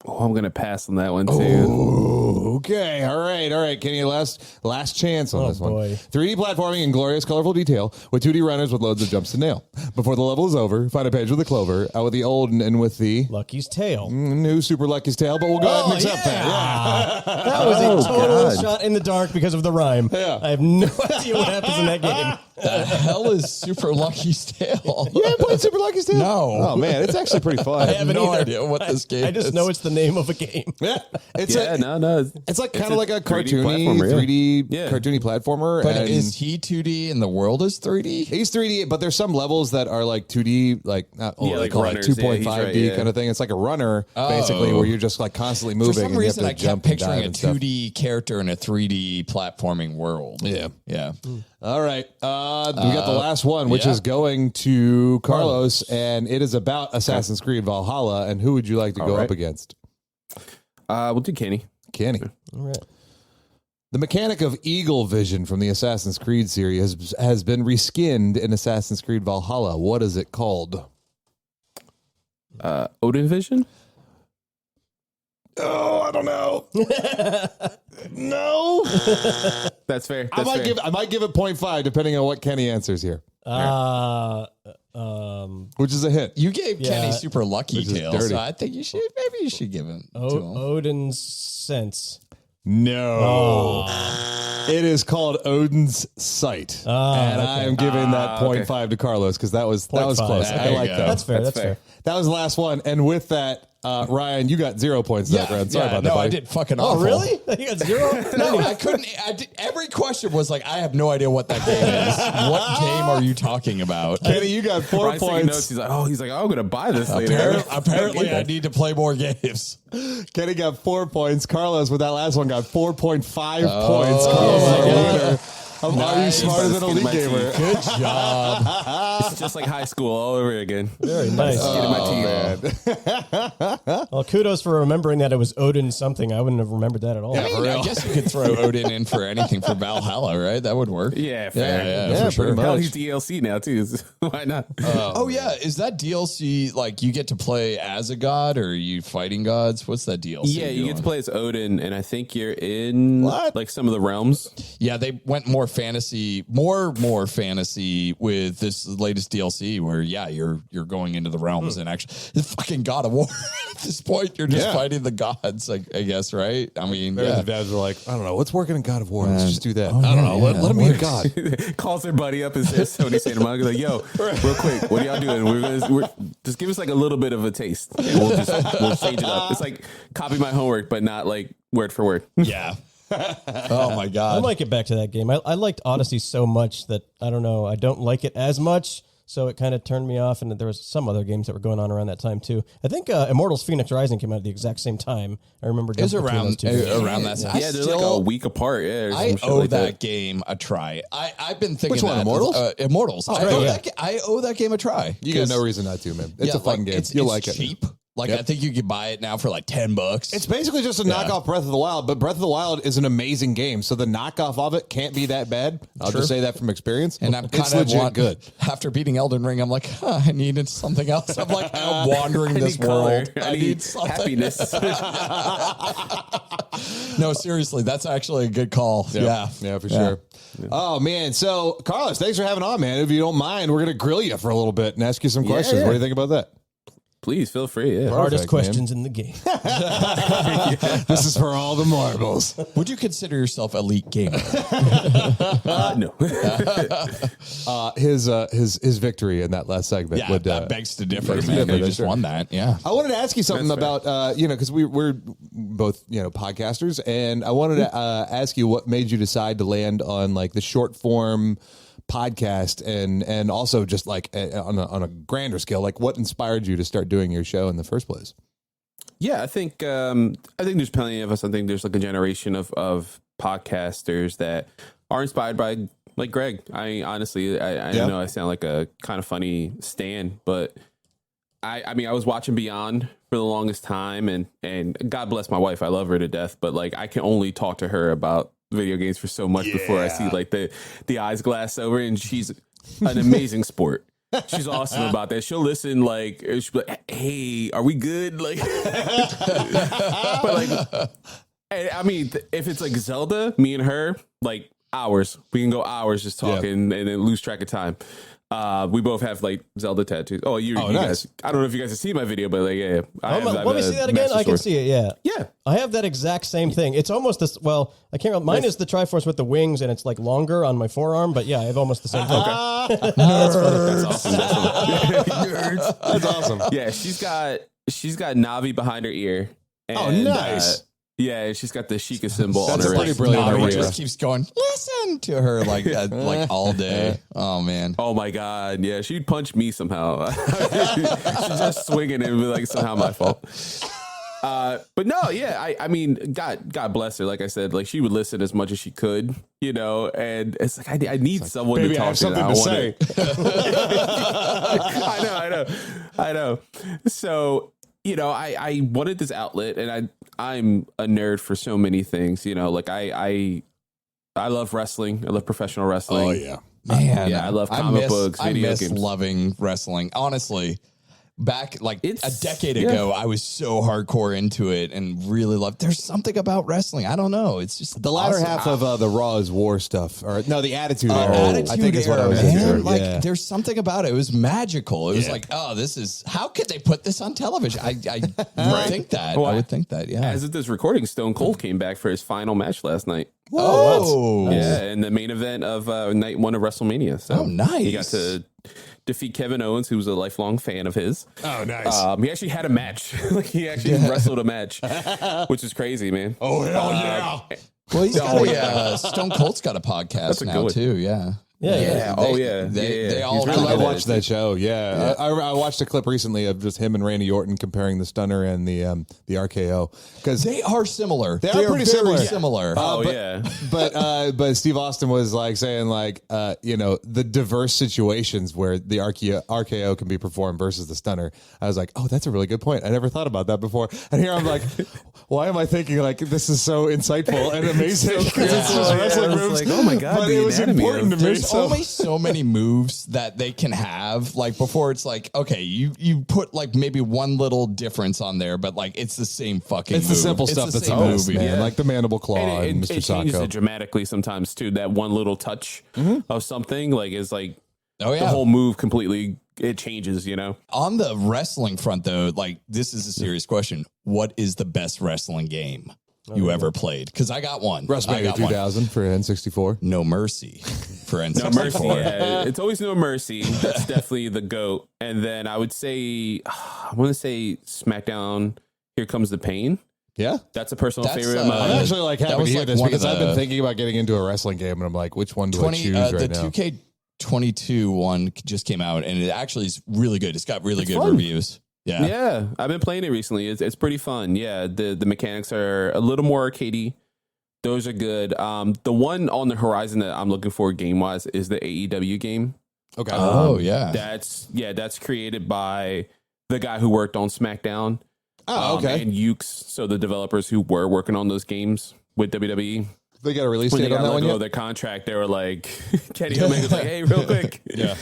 Oh, I'm gonna pass on that one too. Oh, okay. All right. Kenny, last chance on this one. Boy. 3D platforming in glorious, colorful detail with 2D runners with loads of jumps to nail. Before the level is over, find a page with a clover, out with the old and with the Lucky's Tale. new Super Lucky's Tale, but we'll go ahead and accept that. Yeah. That was a total shot in the dark because of the rhyme. Yeah. I have no idea what happens in that game. The hell is Super Lucky's Tale? You haven't played Super Lucky's Tale? No. Oh, man. It's actually pretty fun. I have no either. idea what this game I just is. know it's the name of a game. Yeah. It's No. It's like kind a of like a 3D cartoony, platformer, yeah. 3D Yeah. cartoony platformer. But and is he 2D and the world is 3D? he's 3D, but there's some levels that are like 2D, like not Yeah, they like call it runners. Yeah, 2.5D he's right, yeah. kind of thing. It's like a runner, basically, where you're just like constantly moving. For some and you reason, have I to jump kept and dive picturing a and stuff. 2D character in a 3D platforming world. Yeah. Yeah. All right. We got the last one, which yeah. is going to Carlos, and it is about Assassin's Creed Valhalla. And who would you like to go right. up against? We'll do Kenny. Kenny. All right. The mechanic of eagle vision from the Assassin's Creed series has been reskinned in Assassin's Creed Valhalla. What is it called? Odin Vision. Oh, I don't know. No. That's fair. I might give it 0.5 depending on what Kenny answers here, which is a hint. You gave Yeah. Kenny Super Lucky Which is Tale, dirty. so I think maybe you should give him to him. Odin's Sense. No. It is called Odin's Sight. and I am giving that 0.5 to Carlos because that was close. There I you like go. that. That's fair. That's fair. That was the last one. And with that, Ryan, you got 0 points that round. Sorry about that, no, buddy. I did fucking Oh, awful. really? You got 0? No, I couldn't. Every question was like, I have no idea what that game is. What game are you talking about? Kenny, you got 4 Ryan's taking notes. points. He's like, I'm gonna buy this later. Apparently, I need to play more games. Kenny got 4 points. Carlos, with that last one, got 4.5 points. Carlos is our winner. Are you smarter than a league gamer? Good job. It's just like high school all over again. Very nice. Getting my teeth. Well, kudos for remembering that it was Odin something. I wouldn't have remembered that at all. I mean, I guess you could throw Odin in for anything for Valhalla, right? That would work. Yeah, fair. Yeah, for sure. pretty much. Hell, he's DLC now too. Why not? Oh yeah, is that DLC like you get to play as a god, or are you fighting gods? What's that DLC? Yeah, you get to play as Odin, and I think you're in like some of the realms. Yeah, they went more fantasy, more fantasy with this latest DLC, where you're going into the realms and actually it's fucking God of War. At this point, you're just fighting the gods, I guess, right? I mean, The dads are like, I don't know, what's working in God of War? Let's just do that. I don't know. yeah, Let him be a god. Calls their buddy up and says, Tony Santa Monica, like, yo, real quick, what are y'all doing? We're just give us like a little bit of a taste, and we'll change it up. It's like copy my homework, but not like word for word. yeah. Oh my I God. might get back to that game. I liked Odyssey so much that I don't know. I don't like it as much, so it kind of turned me off. And there was some other games that were going on around that time too. I think Immortals: Fenyx Rising came out at the exact same time. I remember It was jumping between those two games. around that. Yeah, they're like a week apart. Yeah, or I some shit owe like that game a try. I've been thinking Which one, that, Immortals? Immortals. I, right, owe yeah. that, I owe that game a try. You got no reason not to, man. It's a fun game. You'll like it. Cheap. Like I think you could buy it now for like $10. It's basically just a knockoff Breath of the Wild, but Breath of the Wild is an amazing game, so the knockoff of it can't be that bad. I'll just say that from experience. and I'm it's kind of legit good. After beating Elden Ring, I'm like, I needed something else. I'm like, I'm wandering this need color. world. I need something. happiness. No, seriously, that's actually a good call. Yeah, for sure. Oh man, so Carlos, thanks for having on, man. If you don't mind, we're gonna grill you for a little bit and ask you some questions. yeah. What do you think about that? Please feel free. Yeah. Hardest Perfect, questions in the game. This is for all the marbles. Would you consider yourself elite gamer? No. His victory in that last segment Yeah, would that begs to differ. begs to Man. differ, You that's just sure. won that. Yeah. I wanted to ask you something about, because we're both, podcasters, and I wanted to ask you what made you decide to land on like the short form podcast and also just like on a grander scale, like what inspired you to start doing your show in the first place? Yeah, I think there's plenty of us. I think there's like a generation of podcasters that are inspired by like Greg. I honestly, I know I sound like a kind of funny stan, but I mean, I was watching Beyond for the longest time, and God bless my wife. I love her to death, but like I can only talk to her about video games for so much before I see like the eyes glass over, and she's an amazing sport. She's awesome about that. She'll listen, like, she'll be like, hey, are we good? Like, but like, I mean, if it's like Zelda, me and her, like hours, we can go hours just talking and then lose track of time. We both have like Zelda tattoos. Oh, you nice. guys, I don't know if you guys have seen my video, but like, yeah. Let me see that again. I can see it. Yeah. Yeah. I have that exact same thing. It's almost this. Well, I can't remember. Mine is the Triforce with the wings, and it's like longer on my forearm. But yeah, I have almost the same thing. That's awesome. Nerds. That's awesome. Yeah, she's got Navi behind her ear. And, nice. Yeah, she's got the Sheikah symbol on That's her a pretty wrist. brilliant Navi idea. just keeps going, listen to her like all day. Oh, man. Oh my God. Yeah, she'd punch me somehow. She's just swinging and be like, somehow my fault. But no, yeah, I mean, God bless her. Like I said, like she would listen as much as she could, you know, and it's like, I need someone to talk to. I have something to say. I know. So, you know, I wanted this outlet, and I'm a nerd for so many things, you know, like I love wrestling. I love professional wrestling. Oh, yeah. Man, yeah, I love comic books, video games. games. Loving wrestling. Honestly, back like a decade ago, I was so hardcore into it and really loved. There's something about wrestling. I don't know. It's just The latter awesome. half of the Raw is War stuff. Or no, the Attitude Era. Attitude I think is what I was man. into. Like, Yeah. there's something about it. It was magical. It was like, oh, this is how could they put this on television? I would think that. Well, I would think that. Yeah. As of this recording, Stone Cold came back for his final match last night. Oh, Yeah, in the main event of night one of WrestleMania. So Oh, nice. He got to defeat Kevin Owens, who was a lifelong fan of his. Oh, nice. He actually had a match. Like he actually wrestled a match, which is crazy, man. Oh, hell yeah. Well, he's got Stone Cold's got a podcast a now good one. too. Yeah. Yeah. They all He's really I kind of watched that show. Yeah, I watched a clip recently of just him and Randy Orton comparing the Stunner and the RKO because They are similar. They are pretty very similar. But Steve Austin was like saying like you know, the diverse situations where the RKO can be performed versus the Stunner. I was like, oh, that's a really good point. I never thought about that before. And here I'm like, why am I thinking like this is so insightful and amazing? Because it's just wrestling moves. Like, oh my God, but the it was anatomy important to me. There's So. only so many moves that they can have. Like before, it's like, okay, you put like maybe one little difference on there, but like it's the same fucking. It's move. the simple It's stuff the that's same the best, movie. man. Yeah. Like the mandible claw and It Mr. changes Sacco. it dramatically sometimes too. That one little touch of something like is like Oh yeah. the whole move completely. It changes, you know. On the wrestling front, though, like this is a serious question. What is the best wrestling game you ever played? Because I got one. I WrestleMania got one. 2000 for N64. No Mercy for N64. No Mercy, yeah. It's always No Mercy. That's definitely the GOAT. And then I would say, I want to say SmackDown, Here Comes the Pain. Yeah. That's a personal That's, favorite of I'm mine. actually like happy was to hear like this one because of I've been the- thinking about getting into a wrestling game and I'm like, which one do I choose the right now? 2K22 one just came out and it actually is really good. It's got really good fun. reviews. Yeah. Yeah, I've been playing it recently. It's pretty fun. Yeah, the mechanics are a little more arcadey. Those are good. The one on the horizon that I'm looking for game wise is the AEW game. Okay. Oh yeah. That's created by the guy who worked on SmackDown. Oh, okay. And Ukes, so the developers who were working on those games with WWE. They got a release When they date on got that let one go yet? of their contract, they were like, Kenny Omega's like, hey, real quick. Yeah.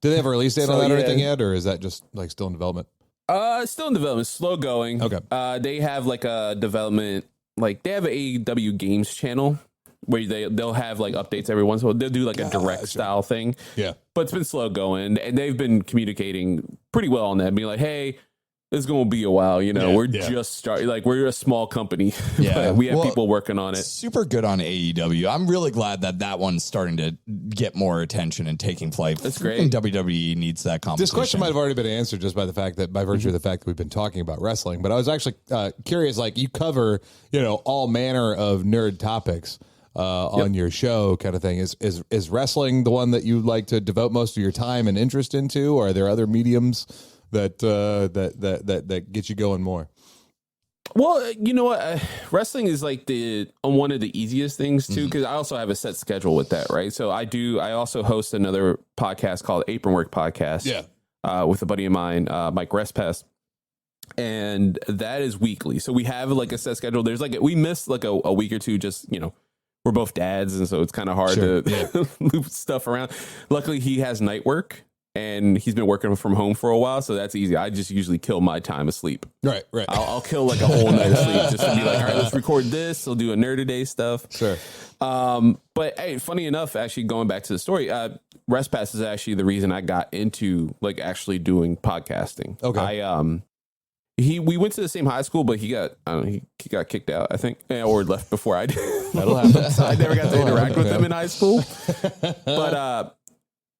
Do they have a release date So, on that or yeah. anything yet? Or is that just like still in development? It's still in development, slow going. Okay. They have like a development, like they have an AEW games channel where they'll have like updates every once in a while. They'll do like a direct style thing. Yeah. But it's been slow going, and they've been communicating pretty well on that, being like, hey, this is going to be a while, you know. Yeah, we're yeah. just starting, like we're a small company. Yeah. But we have Well, people working on it. Super good on AEW. I'm really glad that one's starting to get more attention and taking flight. That's great. I think WWE needs that competition. This question might have already been answered just by the fact that by virtue of the fact that we've been talking about wrestling. But I was actually curious, like you cover, you know, all manner of nerd topics on your show kind of thing. Is wrestling the one that you like to devote most of your time and interest into? Or are there other mediums that get you going more? Well, you know what? Wrestling is like one of the easiest things too, because I also have a set schedule with that, right? So I also host another podcast called Apron Work Podcast. Yeah. With a buddy of mine, Mike Respest. And that is weekly. So we have like a set schedule. There's like, we miss like a week or two, just, you know, we're both dads. And so it's kind of hard to move stuff around. Luckily he has night work. and he's been working from home for a while, so that's easy. I just usually kill my time asleep. Right. I'll kill like a whole night of sleep just to be like, all right, let's record this. We'll do a Nerd Day stuff. Sure. But hey, funny enough, actually going back to the story, RestPass is actually the reason I got into like actually doing podcasting. Okay. We went to the same high school, but he got kicked out, I think, or left before I did. That'll happen. So I never got to interact with him in high school. But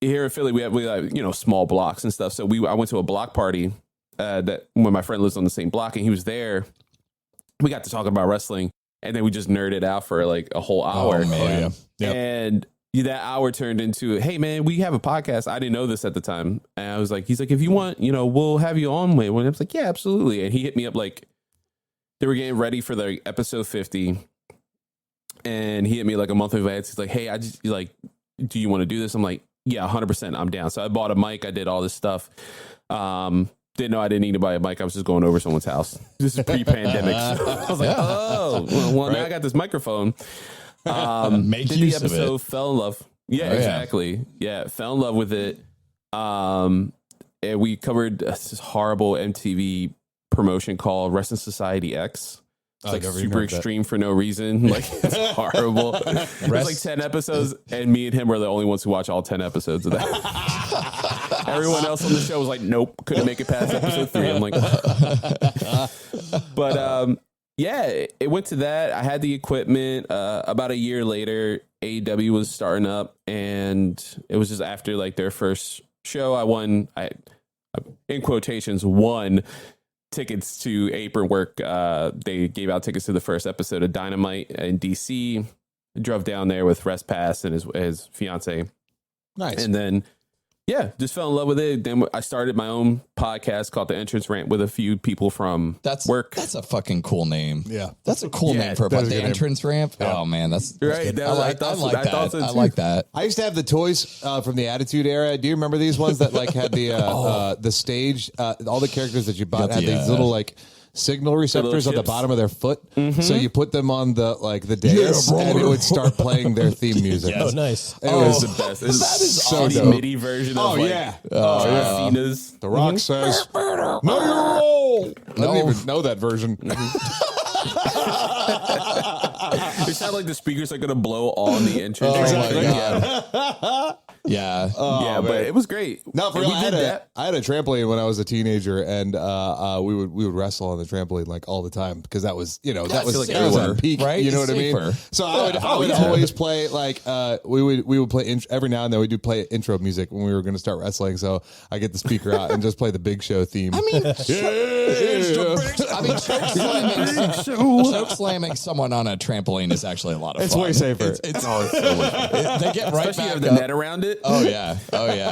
here in Philly, we have small blocks and stuff. So I went to a block party that when my friend lives on the same block, and he was there. We got to talk about wrestling, and then we just nerded out for like a whole hour. Oh, man. Yep. And that hour turned into, hey man, we have a podcast. I didn't know this at the time. And I was like, he's like, if you want, we'll have you on. And I was like, yeah, absolutely. And he hit me up like they were getting ready for the episode 50. And he hit me like a month in advance. He's like, hey, I just like, do you want to do this? I'm like, yeah, 100%. I'm down. So I bought a mic. I did all this stuff. Didn't know I didn't need to buy a mic. I was just going over someone's house. This is pre-pandemic. So I was like, well, now I got this microphone. Make did use the episode, of it. fell in love. Yeah, exactly. Yeah, fell in love with it. And we covered this horrible MTV promotion called Wrestling Society X. It's like super extreme for no reason. Like it's horrible. It was like 10 episodes, and me and him were the only ones who watch all 10 episodes of that. Everyone else on the show was like, nope, couldn't make it past episode 3. I'm like, but yeah, it went to that. I had the equipment. About a year later, AEW was starting up, and it was just after like their first show. I in quotations, won tickets to Apron Work. They gave out tickets to the first episode of Dynamite in DC. I drove down there with RestPass and his fiance. Nice. And then, yeah, just fell in love with it. Then I started my own podcast called The Entrance Rant with a few people from work. That's a fucking cool name. Yeah. That's a cool name for a the entrance ramp. Yeah. Oh man, that's right. Good. I like that. I used to have the toys from the Attitude Era. Do you remember these ones that like had the stage? All the characters that you bought had these little like signal receptors at the bottom of their foot. Mm-hmm. So you put them on the dais, and it would start playing their theme music. Oh, nice. It was the best. That is so dope. MIDI version of Cena's. The Rock says, "No, you're old." I didn't even know that version. It sounded like the speakers are going to blow on the entrance. Yeah. But it was great. No, for real, I had a trampoline when I was a teenager, and we would wrestle on the trampoline like all the time because that was that was at peak, right? You know what I mean? So I would always play like we would play every now and then we do play intro music when we were going to start wrestling. So I get the speaker out and just play the Big Show theme. I mean, choke slamming someone on a trampoline is actually a lot of fun. It's way safer. They get right Especially back if the net around it. Oh yeah.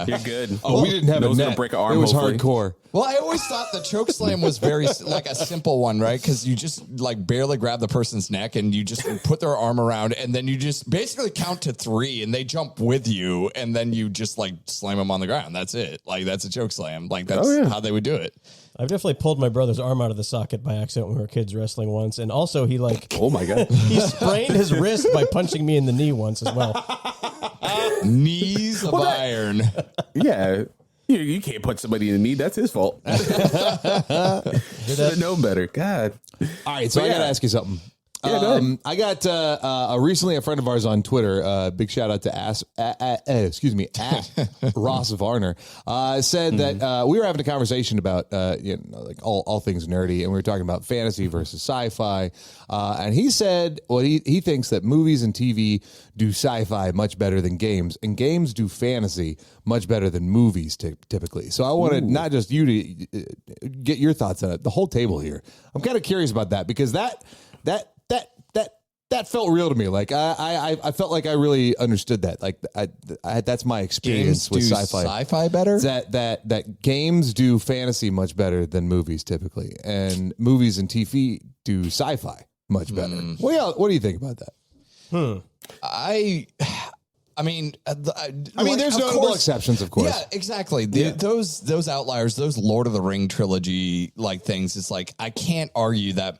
You're good. Oh, we didn't have a net. Break an arm, it was hopefully. hardcore. Well, I always thought the choke slam was very like a simple one, right? Because you just like barely grab the person's neck and you just put their arm around, and then you just basically count to 3, and they jump with you, and then you just like slam them on the ground. That's it. Like that's a choke slam. Like that's how they would do it. I've definitely pulled my brother's arm out of the socket by accident when we were kids wrestling once, and also he oh my god, he sprained his wrist by punching me in the knee once as well. Knees of iron. Yeah. You can't punch somebody in the knee. That's his fault. Should have known better. God. All right, so I got to ask you something. Yeah, go ahead. I got recently a friend of ours on Twitter. Big shout out to at Ross Varner. Said that we were having a conversation about like all things nerdy, and we were talking about fantasy versus sci-fi. And he said, well, he thinks that movies and TV do sci-fi much better than games, and games do fantasy much better than movies typically. So I wanted not just you to get your thoughts on it, the whole table here. I'm kind of curious about that because that felt real to me. Like I felt like I really understood that. Like I that's my experience with sci-fi. Sci-fi better? That games do fantasy much better than movies typically, and movies and TV do sci-fi much better. What do you think about that? I mean, there's notable exceptions, of course. Yeah, exactly. Those outliers, those Lord of the Ring trilogy like things. It's like I can't argue that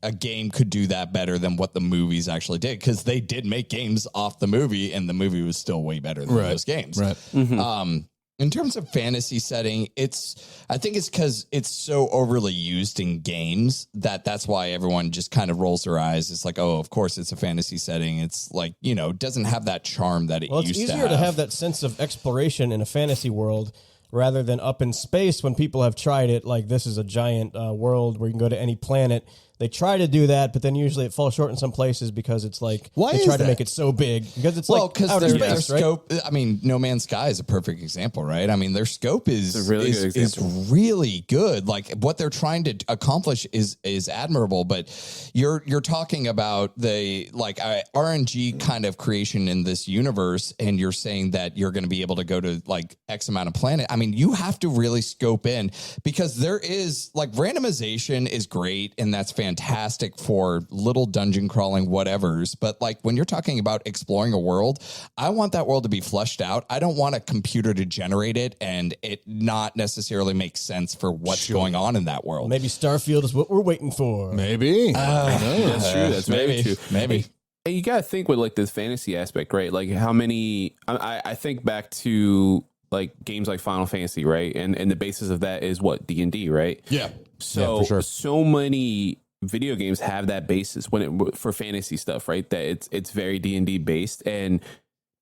a game could do that better than what the movies actually did, because they did make games off the movie, and the movie was still way better than those games. Right. Mm-hmm. In terms of fantasy setting, I think it's because it's so overly used in games that's why everyone just kind of rolls their eyes. It's like, oh, of course it's a fantasy setting. It's like, it doesn't have that charm that it used to have. It's easier to have that sense of exploration in a fantasy world rather than up in space when people have tried it. Like, this is a giant world where you can go to any planet. They try to do that, but then usually it falls short in some places because it's like they try to make it so big because it's because outer their space, right? scope. I mean, No Man's Sky is a perfect example, right? I mean, their scope is really good. Like what they're trying to accomplish is admirable. But you're talking about the RNG kind of creation in this universe, and you're saying that you're going to be able to go to like X amount of planet. I mean, you have to really scope in because there is like randomization is great, and that's fantastic for little dungeon crawling whatevers, but like when you're talking about exploring a world, I want that world to be fleshed out. I don't want a computer to generate it and it not necessarily make sense for what's going on in that world. Maybe Starfield is what we're waiting for. Maybe. That's true. That's very true. Maybe. And you got to think with like this fantasy aspect, right? Like how many, I think back to like games like Final Fantasy, right? And the basis of that is what? D&D, right? Yeah. So, for sure. So many video games have that basis for fantasy stuff, right? That it's very D&D based, and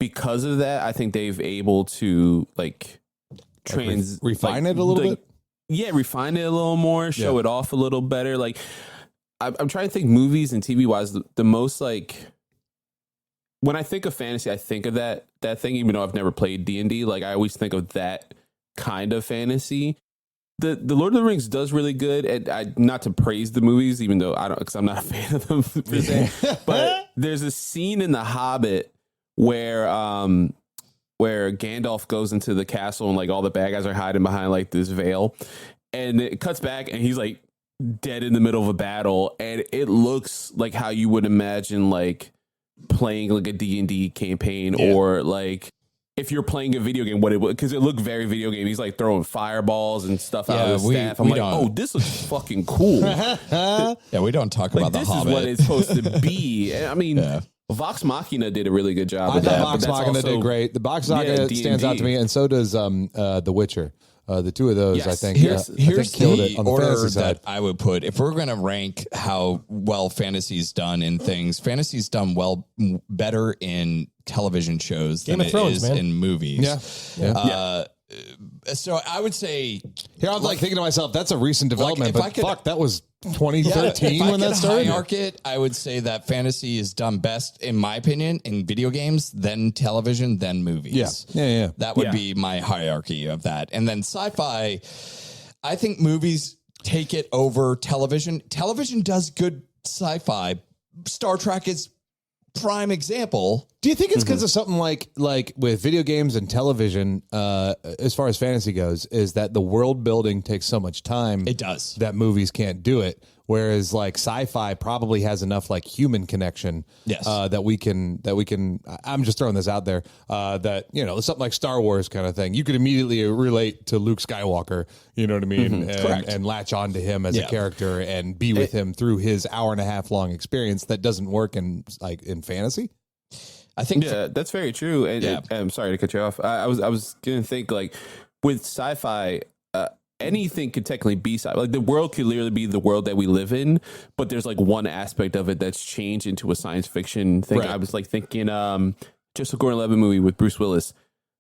because of that, I think they've able to like refine it a little bit. Yeah, refine it a little more, show it off a little better. Like I'm trying to think movies and TV wise, the most like when I think of fantasy, I think of that thing. Even though I've never played D&D, like I always think of that kind of fantasy. The Lord of the Rings does really good, and not to praise the movies, even though I don't, because I'm not a fan of them per se. But there's a scene in The Hobbit where Gandalf goes into the castle and like all the bad guys are hiding behind like this veil, and it cuts back and he's like dead in the middle of a battle, and it looks like how you would imagine like playing like a D&D campaign or like. If you're playing a video game, what it would, because it looked very video game. He's like throwing fireballs and stuff out of his staff. I'm like, oh, this looks fucking cool. We don't talk about The Hobbit. This is what it's supposed to be. I mean, Vox Machina did a really good job with that. Vox Machina did great. The Vox Machina stands out to me, and so does The Witcher. The two of those, I think, here's killed it on the order fantasy side. that I would put. If we're going to rank how well fantasy's done in things, fantasy's done better in television shows than it is in movies. Yeah. So I would say here I'm like thinking to myself, that's a recent development, but fuck, that was 2013 when that started. Hierarch it, I would say that fantasy is done best, in my opinion, in video games, then television, then movies. Yeah. That would be my hierarchy of that. And then sci-fi, I think movies take it over television. Television does good sci-fi. Star Trek is prime example. Do you think it's because of something like with video games and television, as far as fantasy goes, is that the world building takes so much time? It does. That movies can't do it. Whereas like sci-fi probably has enough like human connection, that we can. I'm just throwing this out there. That something like Star Wars kind of thing. You could immediately relate to Luke Skywalker. You know what I mean? And latch on to him as a character and be with him through his hour-and-a-half long experience. That doesn't work in fantasy. I think that's very true. And I'm sorry to cut you off. I was gonna think like with sci-fi. Anything could technically be sci-fi. Like the world could literally be the world that we live in, but there's like one aspect of it that's changed into a science fiction thing. Right. I was like thinking, just a Gordon Levitt movie with Bruce Willis.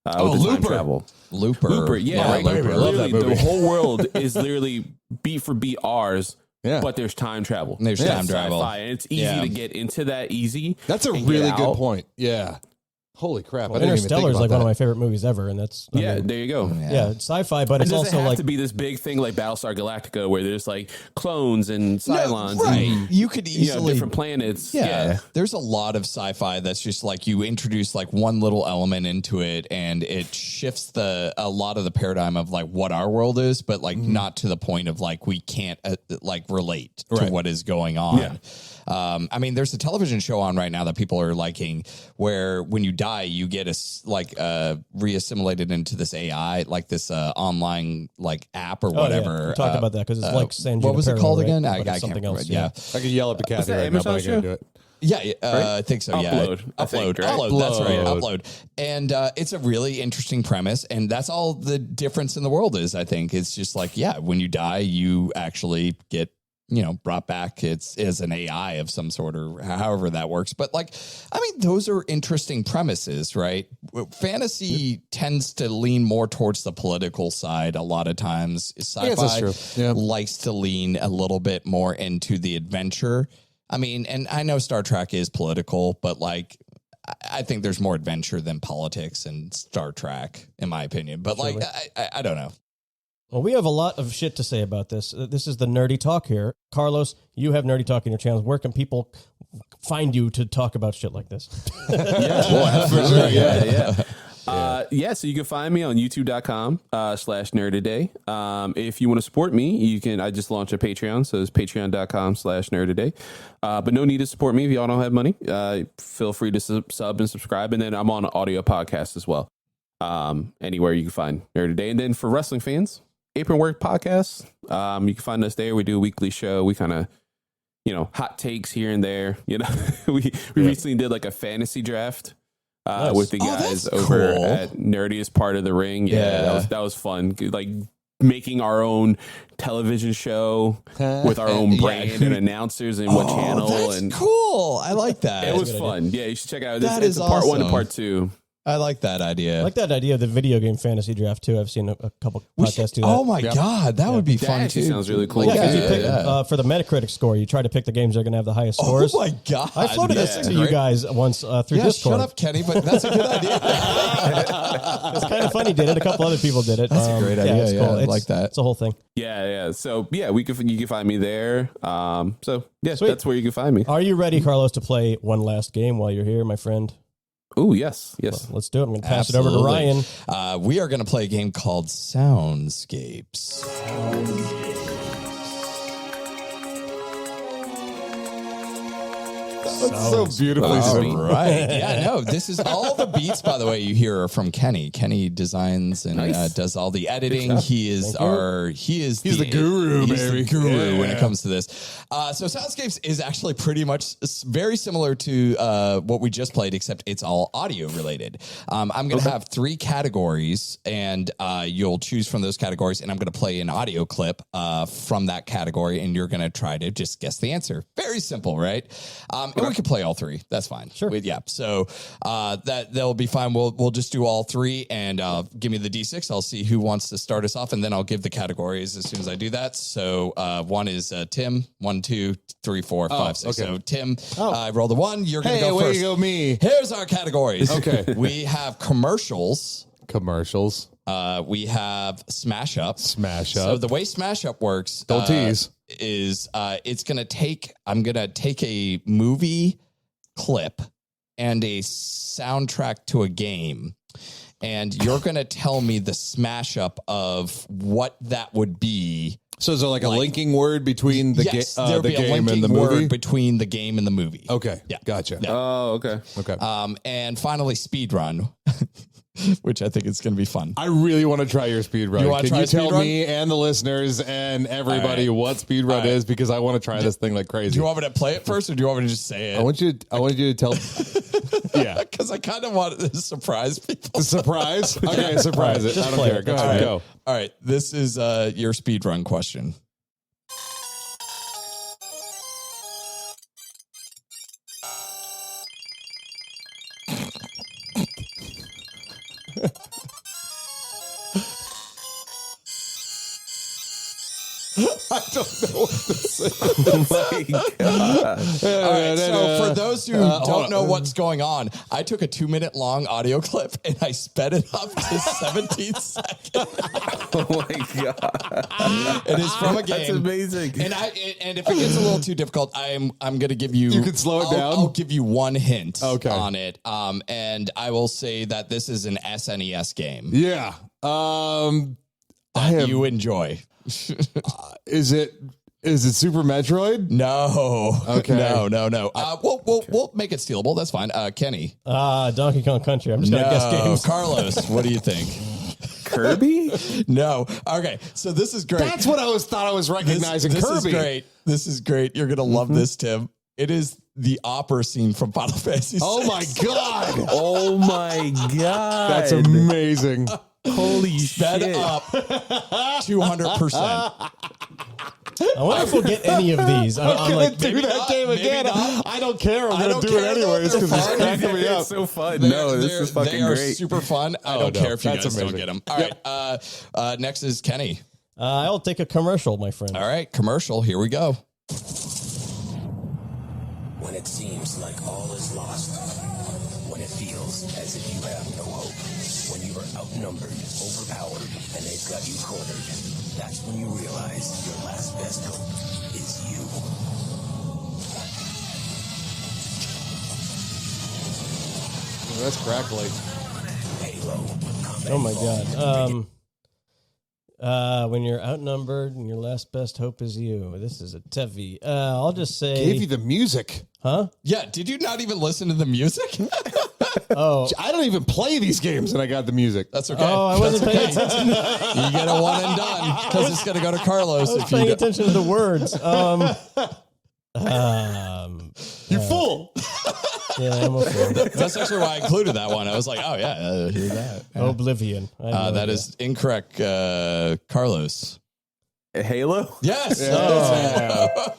With the time travel. Looper. Yeah, right. Looper. I love that movie. The whole world is literally beat for beat ours. Yeah. But there's time travel. There's time travel. And it's easy to get into that easy. That's a really good point. Yeah. Holy crap. Well, Interstellar is like one of my favorite movies ever. And that's, there you go. Yeah, it's sci-fi, but it's also like. To be this big thing like Battlestar Galactica where there's like clones and Cylons. And, you could easily. Different planets. Yeah. There's a lot of sci-fi that's just like you introduce like one little element into it and it shifts a lot of the paradigm of like what our world is, but like not to the point of like we can't like relate to what is going on. Yeah. I mean, there's a television show on right now that people are liking where when you die, you get reassimilated into this AI, like this online like app or whatever. Yeah. We talked about that because it's like San what was it called again? Right? I can't remember. Yeah. I could yell at the cat right now, but I can't do it. Yeah, I think so. Upload, Yeah, I think, right? upload. That's right, upload. And it's a really interesting premise, and that's all the difference in the world is. I think it's just like, yeah, when you die, you actually get brought back. It's as an AI of some sort, or however that works. But like, I mean, those are interesting premises, right? Fantasy tends to lean more towards the political side a lot of times. Sci-fi likes to lean a little bit more into the adventure. I mean, and I know Star Trek is political, but like, I think there's more adventure than politics in Star Trek, in my opinion. But like, I don't know. Well, we have a lot of shit to say about this. This is the Nerdy Talk here. Carlos, you have Nerdy Talk in your channels. Where can people find you to talk about shit like this? So you can find me on youtube.com/nerdaday. If you want to support me, I just launched a Patreon, so it's patreon.com/nerdaday. But no need to support me if y'all don't have money. Feel free to sub and subscribe. And then I'm on an audio podcast as well. Anywhere you can find Nerdaday. And then for wrestling fans, Apron Work Podcast. You can find us there. We do a weekly show. We kind of, hot takes here and there. We recently did like a fantasy draft with the guys over at Nerdiest Part of the Ring. Yeah, that was fun. Like making our own television show with our own brand and announcers and what channel. That's cool. I like that. It was fun. Yeah, you should check it out. That it's is part 1 and awesome. part 2. I like that idea. I like that idea of the video game fantasy draft, too. I've seen a couple podcasts do that. Oh, my God. That would be That fun, actually too. sounds really cool. Yeah, because you pick for the Metacritic score, you try to pick the games that are going to have the highest scores. Oh, my God. I floated this to you guys once through Discord. Shut up, Kenny, but that's a good idea. It's kind of funny. Did it? A couple other people did it. That's a great idea. It's cool. I like that. It's a whole thing. Yeah. So yeah, you can find me there. So yeah, Sweet. that's where you can find me. Are you ready, Carlos, to play one last game while you're here, my friend? Oh, yes. Let's do it. I'm going to pass it over to Ryan. We are going to play a game called Soundscapes. That's so beautifully sweet. Right. Yeah, no, this is all the beats, by the way, you hear are from Kenny. Kenny designs and does all the editing. He's the guru, He's baby. the guru when it comes to this. So Soundscapes is actually pretty much very similar to what we just played, except it's all audio related. I'm going to have 3 categories, and you'll choose from those categories, and I'm going to play an audio clip from that category, and you're going to try to just guess the answer. Very simple, right? And we can play all 3. That's fine. Sure. So that'll be fine. We'll just do all 3, and give me the D6. I'll see who wants to start us off, and then I'll give the categories as soon as I do that. So 1 is Tim. 1, 2, 3, 4, 5, 6. Okay. So Tim, I rolled a 1. You're going to go way first. to go, me. Here's our categories. Okay. We have commercials. We have Smash Up. So the way Smash Up works, Don't tease. is it's going to take, I'm going to take a movie clip and a soundtrack to a game, and you're going to tell me the smash up of what that would be. So is there like a linking word between the, there'll the be a game linking and the word movie? between the game and the movie. Okay. Yeah. Gotcha. Yeah. Oh, okay. And finally, speed run, which I think is going to be fun. I really want to try your speed run. You wanna Can try you tell speed run? me and the listeners and everybody All right. what speed run is, because I want to try this thing like crazy. Do you want me to play it first, or do you want me to just say it? I want you to tell. Yeah. Because I kind of want to surprise people. Surprise? Okay, surprise it. I don't care. Go ahead. Go. All right. This is your speed run question. I don't know what this is. Oh my God. All right, so for those who don't know what's going on, I took a 2-minute long audio clip and I sped it up to 17 seconds. Oh my God. It is from a game. That's amazing. And if it gets a little too difficult, I'm going to give you. You can slow it down? I'll give you one hint Okay. on it. And I will say that this is an SNES game Yeah. that you enjoy. Is it Super Metroid? No. Okay. No. We'll make it stealable. That's fine. Kenny. Donkey Kong Country. I'm just going to guess games. Carlos, what do you think? Kirby? No. Okay. So this is great. That's what thought I was recognizing. This Kirby. is great. This is great. You're going to love this, Tim. It is the opera scene from Final Fantasy VI. Oh my God. Oh my God. That's amazing. Holy Sped shit. up 200%. I wonder if we'll get any of these. I'm like, do that not, game maybe again. not. I don't care. I'm I going to don't do it care, anyways though. because They're it's fun. cracking me up. It's so fun. No, this is fucking They are great. super fun. I don't care if you That's guys don't amazing. get them. All right. Next is Kenny. I'll take a commercial, my friend. All right. Commercial. Here we go. When it seems like all is lost. When it feels as if you have no hope. When you are outnumbered, overpowered, and they've got you cornered. That's when you realize your last best hope is you. That's crackly. Halo. Oh my God. When you're outnumbered and your last best hope is you. This is a Tevi. I'll just say. Gave you the music. Huh? Yeah. Did you not even listen to the music? Oh. I don't even play these games and I got the music. That's okay. Oh, I wasn't paying That's okay. attention. You get a one and done because it's going to go to Carlos. I was If you paying don't- attention to the words. You fool. Yeah, I'm a fool. That's actually why I included that one. I was like, oh, yeah, hear that. Oblivion. I have no That idea. is incorrect, Carlos. Halo? Yes.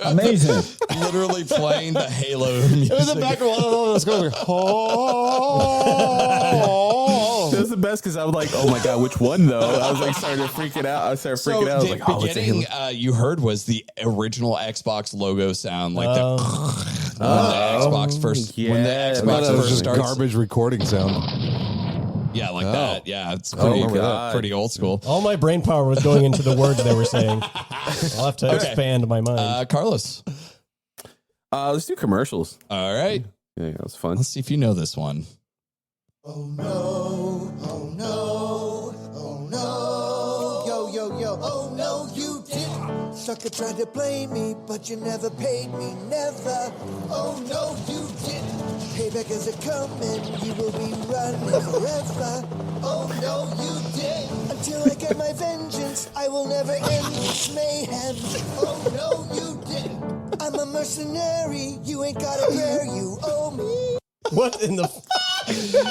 Amazing. Literally playing the Halo music. It was a background. I was going, oh. That's the best because I was like, oh my God, which one though? I was like starting to freak it out. I started freaking out. I was the like, oh, it's a Halo. beginning you heard was the original Xbox logo sound, like the when the Xbox first when the yeah. I thought Xbox it was first just starts. garbage recording sound. Yeah, like that. Yeah, it's God. pretty old school. All my brain power was going into the words they were saying. I'll have to expand my mind. Carlos. Let's do commercials. All right. Yeah, that was fun. Let's see if you know this one. Oh no, oh no, oh no, yo, yo, yo, oh no, you didn't. Sucker tried to blame me, but you never paid me, never. Oh no, you didn't. Payback is a coming, you will be running forever. Oh no, you didn't. Until I get my vengeance, I will never end this mayhem. Oh no, you didn't. I'm a mercenary, you ain't got a prayer, you owe me. What in the...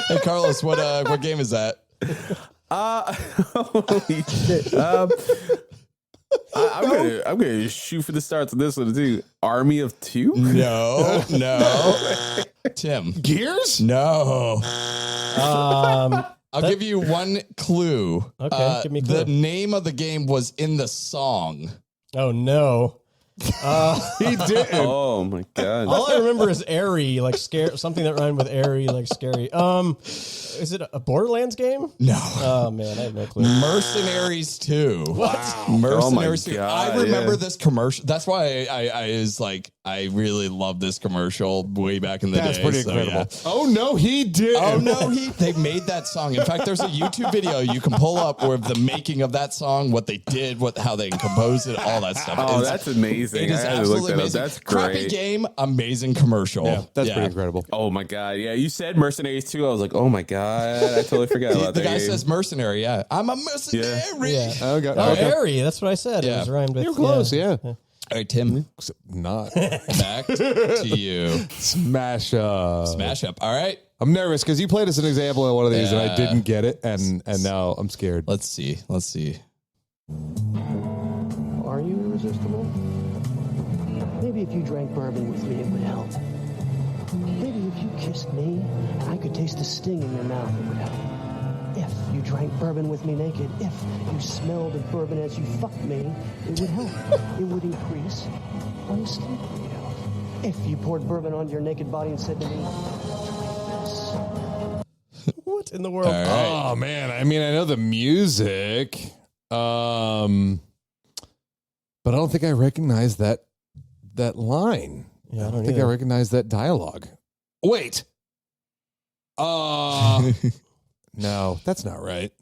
Hey, Carlos, what game is that? Holy shit. I'm gonna shoot for the starts of this one too. Army of Two? No. Tim. Gears? No. I'll give you one clue. Okay, give me a clue. The name of the game was in the song. Oh, no. He didn't. Oh my God. All I remember is airy, like scare, something that rhymed with airy, like scary. Is it a Borderlands game? No. Oh man, I have no clue. Mercenaries 2. What? Mercenaries 2. God, I remember yeah. this commercial. That's why I was like, I really love this commercial way back in the That's day. pretty so, incredible. yeah. Oh, no, he didn't. Oh no, they made that song. In fact, there's a YouTube video you can pull up where the making of that song, what they did, how they composed it, all that stuff. Oh, It's- that's amazing. It is I had to look absolutely that up. amazing. That's Crappy great. game, amazing commercial. Yeah, that's pretty incredible. Oh my God. Yeah, you said Mercenaries 2. I was like, oh my God. I totally forgot about The that. guy game. says mercenary. Yeah, I'm a mercenary. Yeah. Okay. Oh, okay. airy. That's what I said. Yeah. It was rhymed with. You're close, yeah. All right, Tim, Not. back to you. Smash up. Smash up. All right, I'm nervous because you played us an example of one of these and I didn't get it, and now I'm scared. let's see. Are you irresistible? Maybe if you drank bourbon with me, it would help. Maybe if you kissed me, I could taste the sting in your mouth, it would help. If you drank bourbon with me naked, if you smelled of bourbon as you fucked me, it would help. It would increase unstable health. If you poured bourbon onto your naked body and said to me, this. What in the world? All right. Oh man, I mean I know the music, but I don't think I recognize that line. Yeah, I don't think either. I recognize that dialogue. Wait. No, that's not right.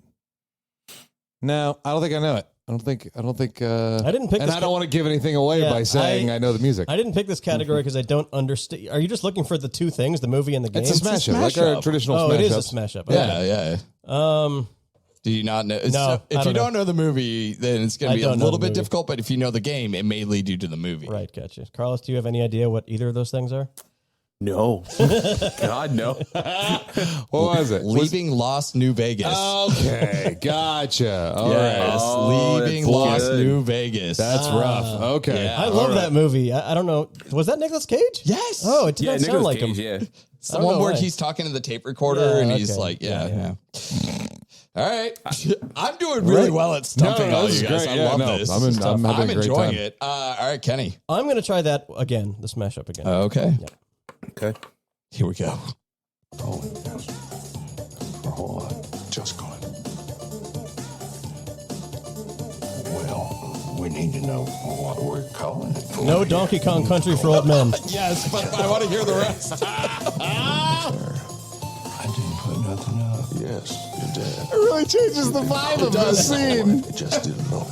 No, I don't think I know it. I don't think. I didn't pick and this I don't want to give anything away Yeah, by saying I know the music. I didn't pick this category because I don't understand. Are you just looking for the two things, the movie and the game? It's a smash up, like smash our up. traditional Oh, smash it is up. a smash up. Yeah, Okay. yeah. Do you not know? No, if you don't know the movie, then it's going to be a don't know little the bit movie. difficult. But if you know the game, it may lead you to the movie. Right, gotcha. Carlos, do you have any idea what either of those things are? No. God, no. What was it? Leaving Lost New Vegas. Okay, gotcha. All right. Yes, Leaving that's Lost good. New Vegas. That's rough. Okay. Yeah. I love that movie. I don't know. Was that Nicolas Cage? Yes. Oh, it did not sound Nicolas like Cage, him. yeah. It's the one know where why. he's talking to the tape recorder Yeah, and he's okay. like, Yeah. All right. I'm doing really well at stumping all this you is guys. great. I love this. I'm having I'm a great enjoying time. it. All right, Kenny. I'm going to try that again, the smash up again. Okay. Okay. Here we go. Just gone. Well, we need to know what we're calling it for. No Donkey Kong Country for Old Men. Yes, but I want to hear the rest. I didn't put nothing up. Yes, you did. It really changes the vibe of the scene. You just didn't know.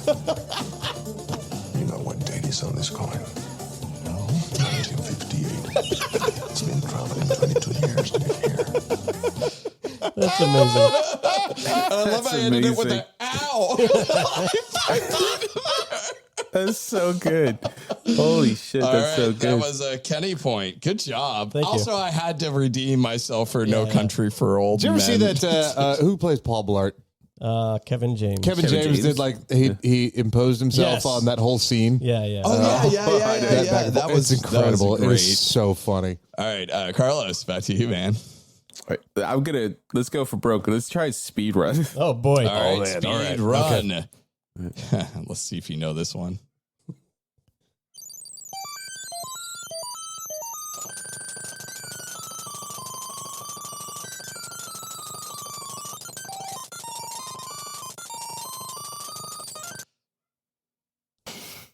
You know what date is on this coin? No, 1958. It's been traveling 22 years to get here. That's amazing. I love how I ended it with an ow. That's so good. Holy shit, All that's right, so that good. was a Kenny point. Good job. Thank you. Also, I had to redeem myself for No Country for Old Did you ever see Men. that? Who plays Paul Blart? Kevin James. Kevin James did he imposed himself Yes. on that whole scene. Yeah, yeah. Oh, yeah. That was incredible. That It was is so funny. All right, Carlos, back to you, man. All right, let's go for broke. Let's try speed run. Oh, boy. All right, speed run. Let's see if you know this one.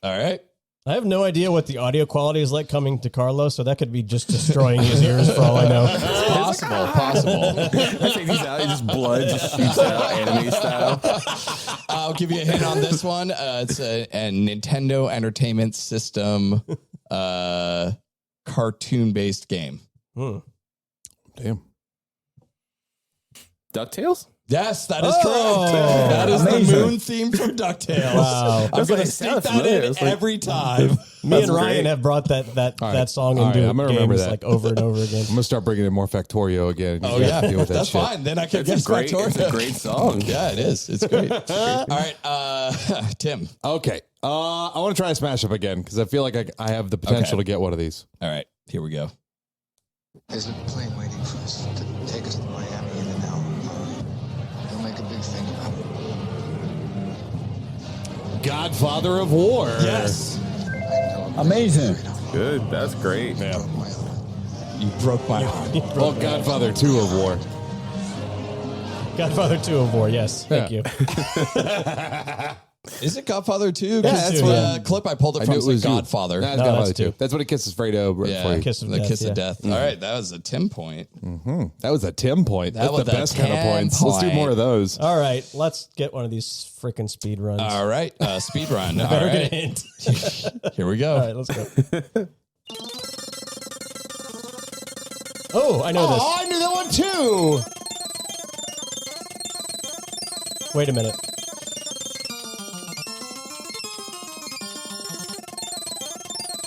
All right. I have no idea what the audio quality is like coming to Carlos, so that could be just destroying his ears for all I know. Possible. I take these out, just blood just shoots out, anime style. I'll give you a hint on this one. It's a Nintendo Entertainment System cartoon-based game. Damn. DuckTales? Yes, that is Oh, correct. That is amazing. the moon theme from DuckTales. Wow. I'm That's going like- to stick sounds that familiar. in It's like- every time. Me and Ryan great. have brought that song All into right, I'm gonna remember games that. like over and over again. I'm gonna start bringing in more Factorio again. Oh, You yeah. gotta deal with that That's shit. fine. Then I can It's guess a great Factorio. song. Yeah, it is. It's great. All right, Tim. Okay. I want to try a smash up again because I feel like I have the potential Okay. to get one of these. All right, here we go. There's a plane waiting for us to take us to Miami in an hour. They'll make a big thing about it. Godfather of War. Yes. Amazing. Good. That's great. Yeah. You broke my heart. Well, Godfather 2 of War. Godfather 2 of War, yes. Thank you. Is it Godfather 2? Yeah, that's two, the yeah. clip I pulled it I from. knew It's it was you. Godfather. That's No, Godfather that's 2. two. That's what he kisses Fredo right Yeah, before you. Kiss of the Death, kiss yeah. of death. All right, that was a Tim point. That was a Tim point. That That's was the a best kind of 10 points. Let's do point. more of those. All right, let's get one of these freaking speed runs. All right, speed run. All Better get a right, hint. here we go. All right, let's go. Oh, I know this. I knew that one too. Wait a minute.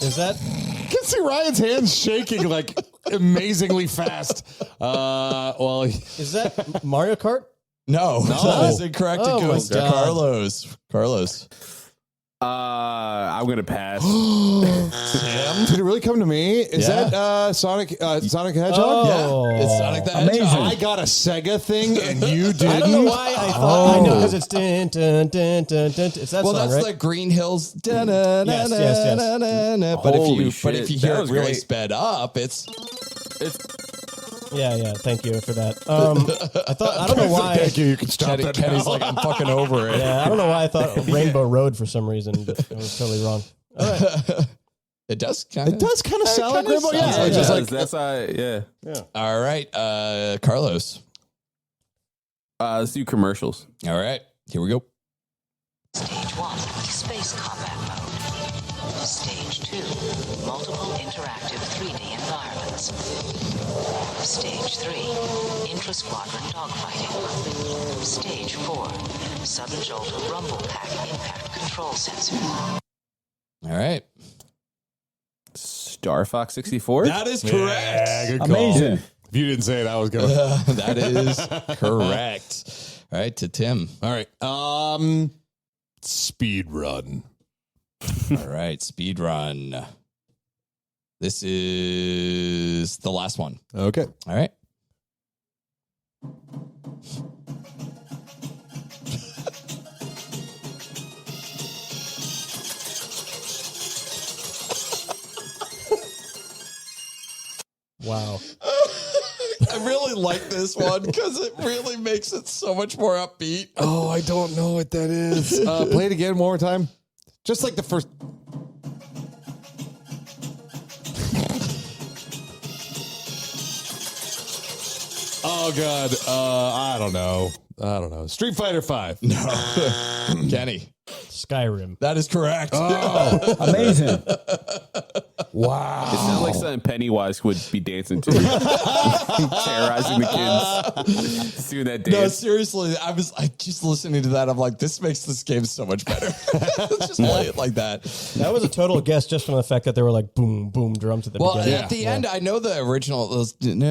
Is that? I can see Ryan's hands shaking like amazingly fast. Well, Is that Mario Kart? No, that is incorrect. Oh It my goes to God. Carlos. I'm gonna pass. did it really come to me? Is Yeah. that Sonic Sonic the Hedgehog? Oh. Yeah, it's Sonic the Amazing. Hedgehog. I got a Sega thing and you didn't. I don't know why I thought. I know because it's dun, dun, dun, dun, dun. It's that Well, song, that's right? like Green Hills. Yes, yes. But Holy if you shit, hear that it was really great. sped up, it's Yeah. Thank you for that. I thought. I don't know why. Thank you. You can stop that Kenny's now. like, I'm fucking over it. Yeah, I don't know why I thought Rainbow Road for some reason, but I was totally wrong. All right. It does kind of. It does kind of sound like Rainbow. Yeah, sounds it's just like that's yeah. All right, Carlos. Let's do commercials. All right, here we go. Stage 1, space combat mode. Stage 2, multiple interactive 3D environments. Stage 3, intra-squadron dogfighting. Stage 4, sudden jolt of rumble pack impact control sensor. All right. Star Fox 64? That is correct. Yeah, good call. Amazing. If you didn't say it, I was going. That is correct. All right, to Tim. All right. Speed run. All right, speed run. This is the last one. Okay. All right. Wow. I really like this one because it really makes it so much more upbeat. Oh, I don't know what that is. Play it again one more time. Just like the first. Oh God. I don't know. Street Fighter 5. No. Kenny. Skyrim. That is correct. Oh, amazing. Wow. It sounds like something Pennywise would be dancing to. Terrorizing the kids. Just doing that dance. No, seriously, I just listening to that. I'm like, this makes this game so much better. Let's just play it like that. That was a total guess just from the fact that there were like boom, boom drums at the Well, beginning. at the end, I know the original was and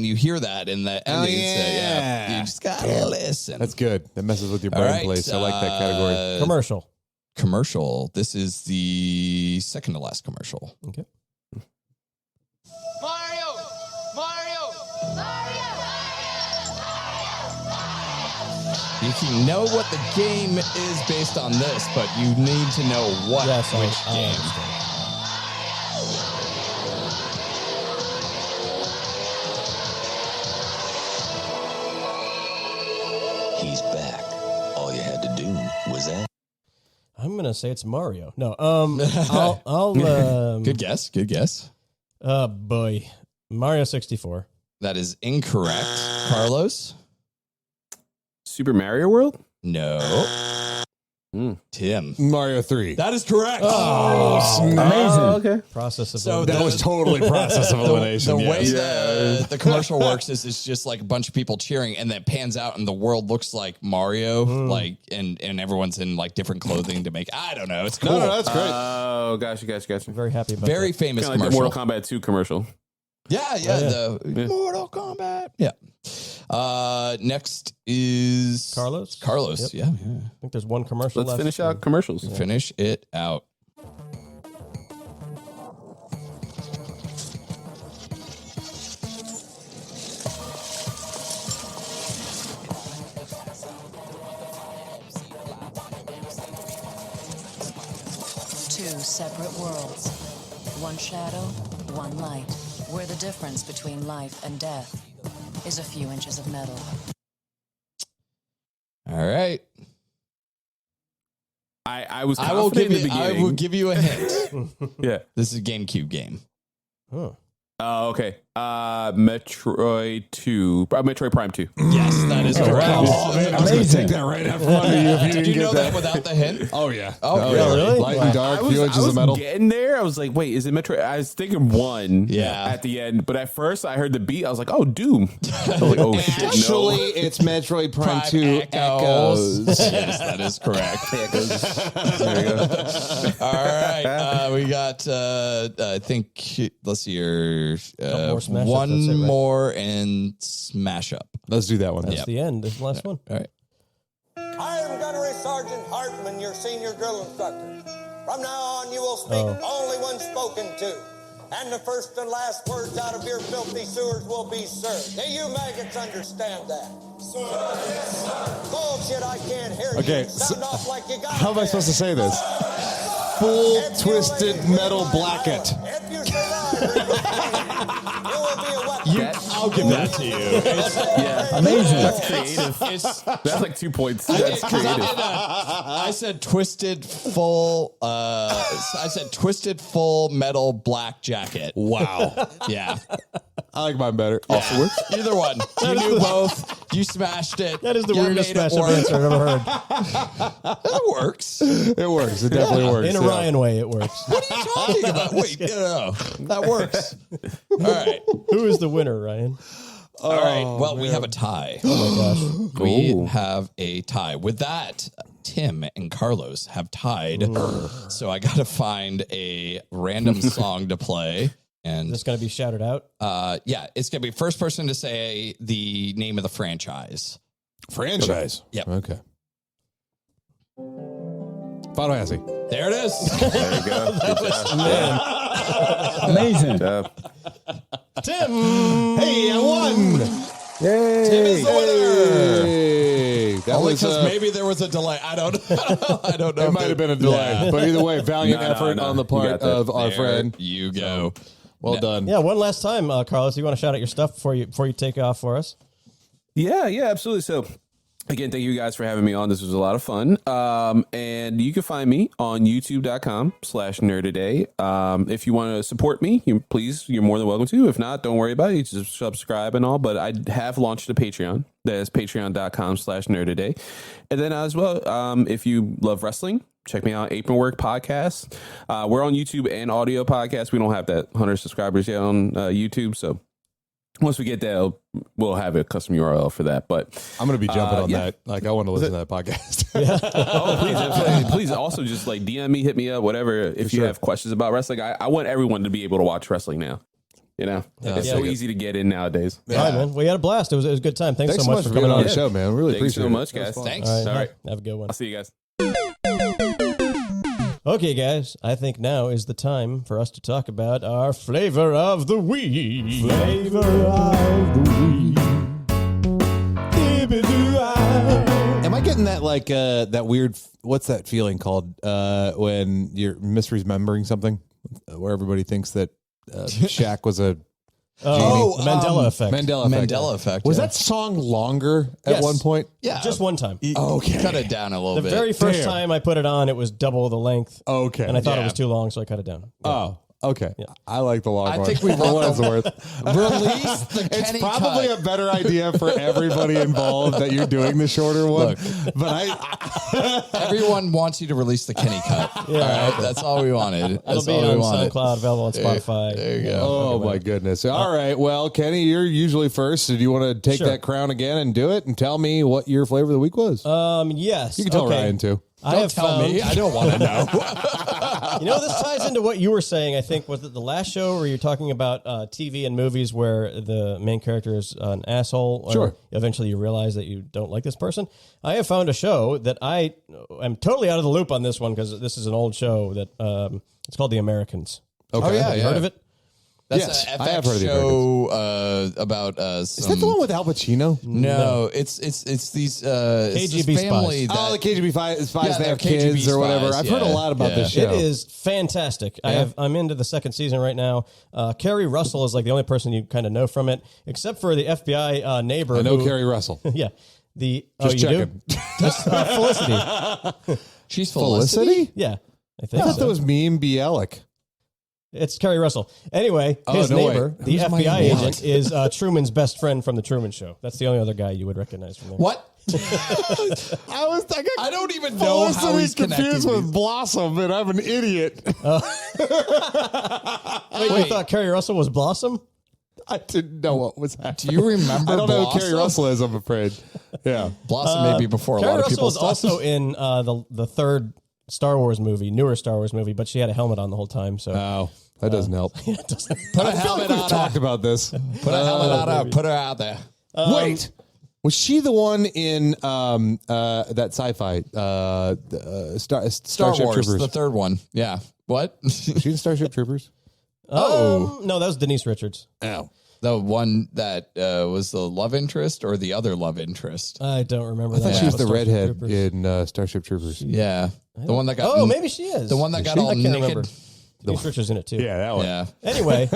you hear that in the ending. yeah. You just gotta listen. That's good. That messes with your All brain right, place. I like that category. Commercial. This is the second to last commercial. Okay. Mario! You can know what the game is based on this, but you need to know what which game. He's back. All you had to do was ask. I'm gonna say it's Mario. No, I'll Good guess. Good guess. Oh boy, Mario 64. That is incorrect. Carlos? Super Mario World? No. Tim? Mario 3. That is correct. Oh, amazing. Okay. Process of So that was totally process of elimination. The way yes. the commercial works is it's just like a bunch of people cheering, and then it pans out, and the world looks like Mario, like and everyone's in like different clothing to make. I don't know. It's cool. No, that's great. Oh, gotcha. I'm very happy about Very that. famous Kind of like commercial. the Mortal Kombat 2 commercial. Yeah. The Mortal Kombat. Yeah. Next is Carlos. Carlos. Yep. Yeah. I think there's one commercial Let's left. finish out commercials. Finish it out. Two separate worlds. One shadow, one light. Where the difference between life and death is a few inches of metal. All right. I was I will confident give in the you. I beginning. will give you a hint. Yeah. This is a GameCube game. Huh. Oh, okay. Metroid 2. Metroid Prime 2. Yes, that is correct. Oh, man, I was going to take that right out from under you if you Did didn't you know get that without the hint? Oh, yeah. Oh, yeah. really? Light and dark, few inches of metal. Getting there. I was like, wait, is it Metroid? I was thinking 1 Yeah. at the end. But at first, I heard the beat. I was like, oh, Doom. I was like, oh, shit, Actually, no. it's Metroid Prime 2 Echoes. Yes, that is correct. There you go. All right. We got, I think, let's see here. more Smash Up, One that's it, right? more and Smash Up. Let's do that one. That's the end. This is the last one. All right. I am Gunnery Sergeant Hartman, your senior drill instructor. From now on, you will speak only when spoken to. And the first and last words out of your filthy sewers will be sir. Do you maggots understand that? Sir. Yes, sir. Bullshit, I can't hear Okay, you. Sound off like you got How am I supposed to say this? Full twisted metal blacket. If you survive, you will be a weapon. I'll give that to you. Amazing. That's creative. That's like 2 points. That's creative. I said twisted full. I said twisted full metal black jacket. Wow. Yeah. I like mine better. Also works. Either one. You knew both. You smashed it. That is the You weirdest made it smash-up work. answer I've ever heard. It works. It works. It definitely works. In a Ryan way, it works. What are you talking about? Wait, no. That works. All right. Who is the winner, Ryan? All right. Well, we have a tie. Oh, my gosh. We have a tie. With that, Tim and Carlos have tied. So I got to find a random song to play. And Is this going to be shouted out? yeah, it's going to be first person to say the name of the franchise. Franchise. Yep. Okay. Final Fantasy. There it is. There you go. Good job. Amazing. Good job. Tim! Hey, I won! Yay. Tim is the winner. Hey, that Only was because maybe there was a delay. I don't know. I don't know. it might have been a delay, Yeah. but either way, valiant No, effort no. on the You part got that. of our There friend. you go. Well done. Yeah, one last time, Carlos, you want to shout out your stuff before you take off for us? Yeah, absolutely. So, again, thank you guys for having me on. This was a lot of fun. And you can find me on youtube.com/nerdaday. If you want to support me, you're more than welcome to. If not, don't worry about it. You just subscribe and all. But I have launched a Patreon. That is patreon.com/nerdaday. And then as well, if you love wrestling, check me out, Apron Work Podcast. We're on YouTube and audio podcast. We don't have that 100 subscribers yet on YouTube. So once we get that, we'll have a custom URL for that. But I'm going to be jumping on yeah. that. Like, I want to listen to that podcast. please also just like DM me, hit me up, whatever. If you have questions about wrestling, I want everyone to be able to watch wrestling now. You know, it's so easy to get in nowadays. All right, man. We had a blast. It was a good time. Thanks Thanks so much for coming on the Yeah. show, man. We really Thanks appreciate so it. much, guys. Thanks. All right, All right. have a good one. I'll see you guys. Okay, guys, I think now is the time for us to talk about our flavor of the week. Flavor of the week. Am I getting that like that weird? What's that feeling called when you're misremembering something, where everybody thinks that Shaq was a Oh, Mandela effect. Mandela effect. Was yeah. that song longer at Yes. one point? Yeah. Just one time. Okay. Cut it down a little The bit. very first Damn. time I put it on, it was double the length. Okay. And I thought it Yeah. was too long, so I cut it down. Oh, okay. I like the long I one. think we for what want it's the- worth. Release the It's Kenny probably cut. a better idea for everybody involved that you're doing the shorter one. Look. But Everyone wants you to release the Kenny cut. All right, that's all we wanted. It'll That's be all we on wanted. SoundCloud, available on Spotify. There you go. oh my goodness. All right. Well, Kenny, you're usually first. So do you want to take Sure. that crown again and do it and tell me what your flavor of the week was? Yes. you can tell okay. Ryan too. I Don't have tell found, me. I don't want to know. You know, this ties into what you were saying. I think was it the last show where you're talking about TV and movies where the main character is an asshole. Or Sure. Eventually, you realize that you don't like this person. I have found a show that I am totally out of the loop on this one because this is an old show that it's called The Americans. Okay. Oh, yeah, Have you heard of it? That's Yes, an I have FX heard of the show about Is that the one with Al Pacino? No, it's these it's KGB this family spies. Oh, that the KGB spies, Yeah, they they're have kids KGB or whatever. spies, I've heard a yeah, lot about yeah. this show. It is fantastic. I'm into the second season right now. Carrie Russell is like the only person you kind of know from it, except for the FBI neighbor. I know who- Carrie Russell. Yeah. The Just you checking. do? Just, Felicity. she's Felicity? Yeah, I think I thought so. that was Meme Bialik. It's Carrie Russell. Anyway, his no, neighbor, wait. the Who's my FBI Bialik? agent, is Truman's best friend from the Truman Show. That's the only other guy you would recognize from there. What? I don't even know how Felicity's he's connecting confused these. with Blossom, and I'm an idiot. Wait, you thought Carrie Russell was Blossom? I didn't know what was happening. Do you remember I don't know who Blossom? Carrie Russell is, I'm afraid. Yeah. Blossom maybe before a Carrie lot of Russell people. was also in the third Star Wars movie, newer Star Wars movie, but she had a helmet on the whole time. So Oh, that doesn't help. it doesn't. Put a I feel helmet like we've on talked her. about this. Put a helmet on her. Put her out there. Wait. Was she the one in that sci-fi Star Starship Wars, Troopers? the third one. Yeah. What? Was she in Starship Troopers? No, that was Denise Richards. Oh. The one that was the love interest or the other love interest? I don't remember. I thought that. she was the Starship redhead Troopers. in Starship Troopers. Yeah. The one that got. Oh, maybe she is. The one that got I all can't naked. remember. Denise Richards in it too. that one. Yeah. Anyway,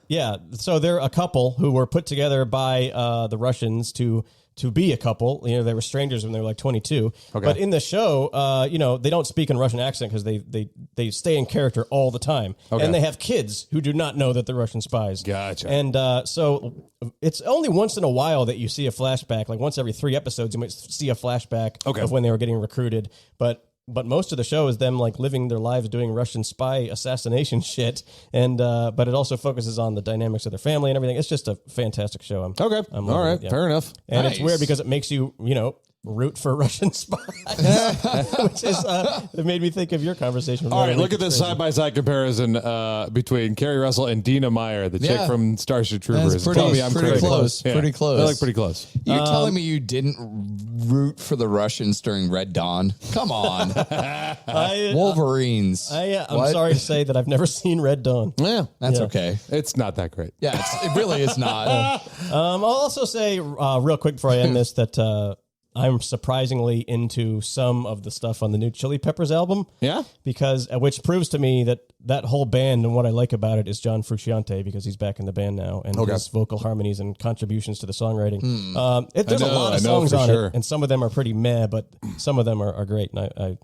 yeah. So they're a couple who were put together by the Russians to to be a couple. You know, they were strangers when they were like 22. Okay. But in the show, you know, they don't speak in Russian accent because they stay in character all the time. Okay. And they have kids who do not know that they're Russian spies. Gotcha. And so it's only once in a while that you see a flashback. Like once every 3 episodes, you might see a flashback of when they were getting recruited. But most of the show is them like living their lives doing Russian spy assassination shit, and but it also focuses on the dynamics of their family and everything. It's just a fantastic show. I'm all right, fair enough. And it's weird because it makes you root for Russian spies, which is it made me think of your conversation. All right, look at this side-by-side comparison between Carrie Russell and Dina Meyer, the chick from Starship Troopers. Tell me I'm pretty close. Yeah. Pretty close. They're like pretty close. You're telling me you didn't root for the Russians during Red Dawn? Come on. Wolverines. I'm sorry to say that I've never seen Red Dawn. Yeah, that's okay. It's not that great. Yeah, it really is not. I'll also say real quick before I end this that I'm surprisingly into some of the stuff on the new Chili Peppers album. Yeah? Because, which proves to me that whole band and what I like about it is John Frusciante, because he's back in the band now, and his vocal harmonies and contributions to the songwriting. There's a lot of songs on it, and some of them are pretty meh, but some of them are great, and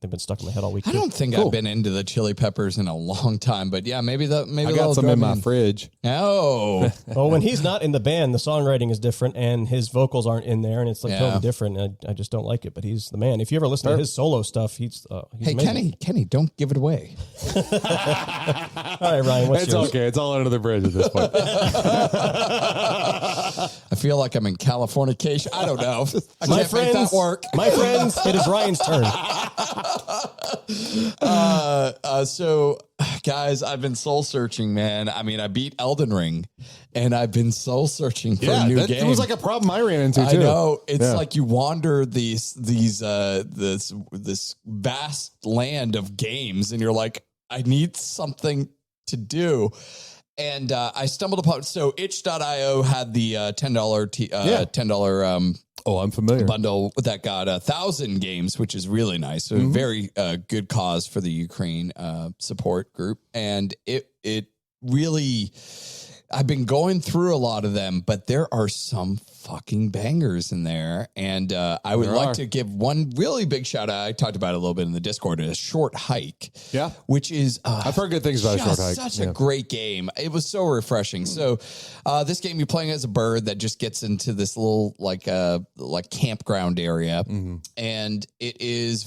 they've been stuck in my head all week. I don't think I've been into the Chili Peppers in a long time, but yeah, maybe I got some in my fridge. Oh. Well, when he's not in the band, the songwriting is different and his vocals aren't in there, and it's like totally different. And I just don't like it, but he's the man. If you ever listen to his solo stuff, he's amazing. Kenny, don't give it away. All right, Ryan, what's yours? It's okay. It's all under the bridge at this point. I feel like I'm in Californication. I don't know. I can't make that work. My friends, it is Ryan's turn. So, guys, I've been soul searching, man. I mean, I beat Elden Ring, and I've been soul searching for a new game. It was like a problem I ran into too. I know. It's like you wander this vast land of games, and you're like, I need something to do. And I stumbled upon, so itch.io had the $10 I'm familiar. bundle that got 1,000 games, which is really nice. So very good cause for the Ukraine support group. And it really, I've been going through a lot of them, but there are some fucking bangers in there. And I would like to give one really big shout out. I talked about it a little bit in the Discord, a Short Hike. Yeah. Which is, I've heard good things about Short Hike. Such a great game. It was so refreshing. So this game, you're playing as a bird that just gets into this little like campground area. And it is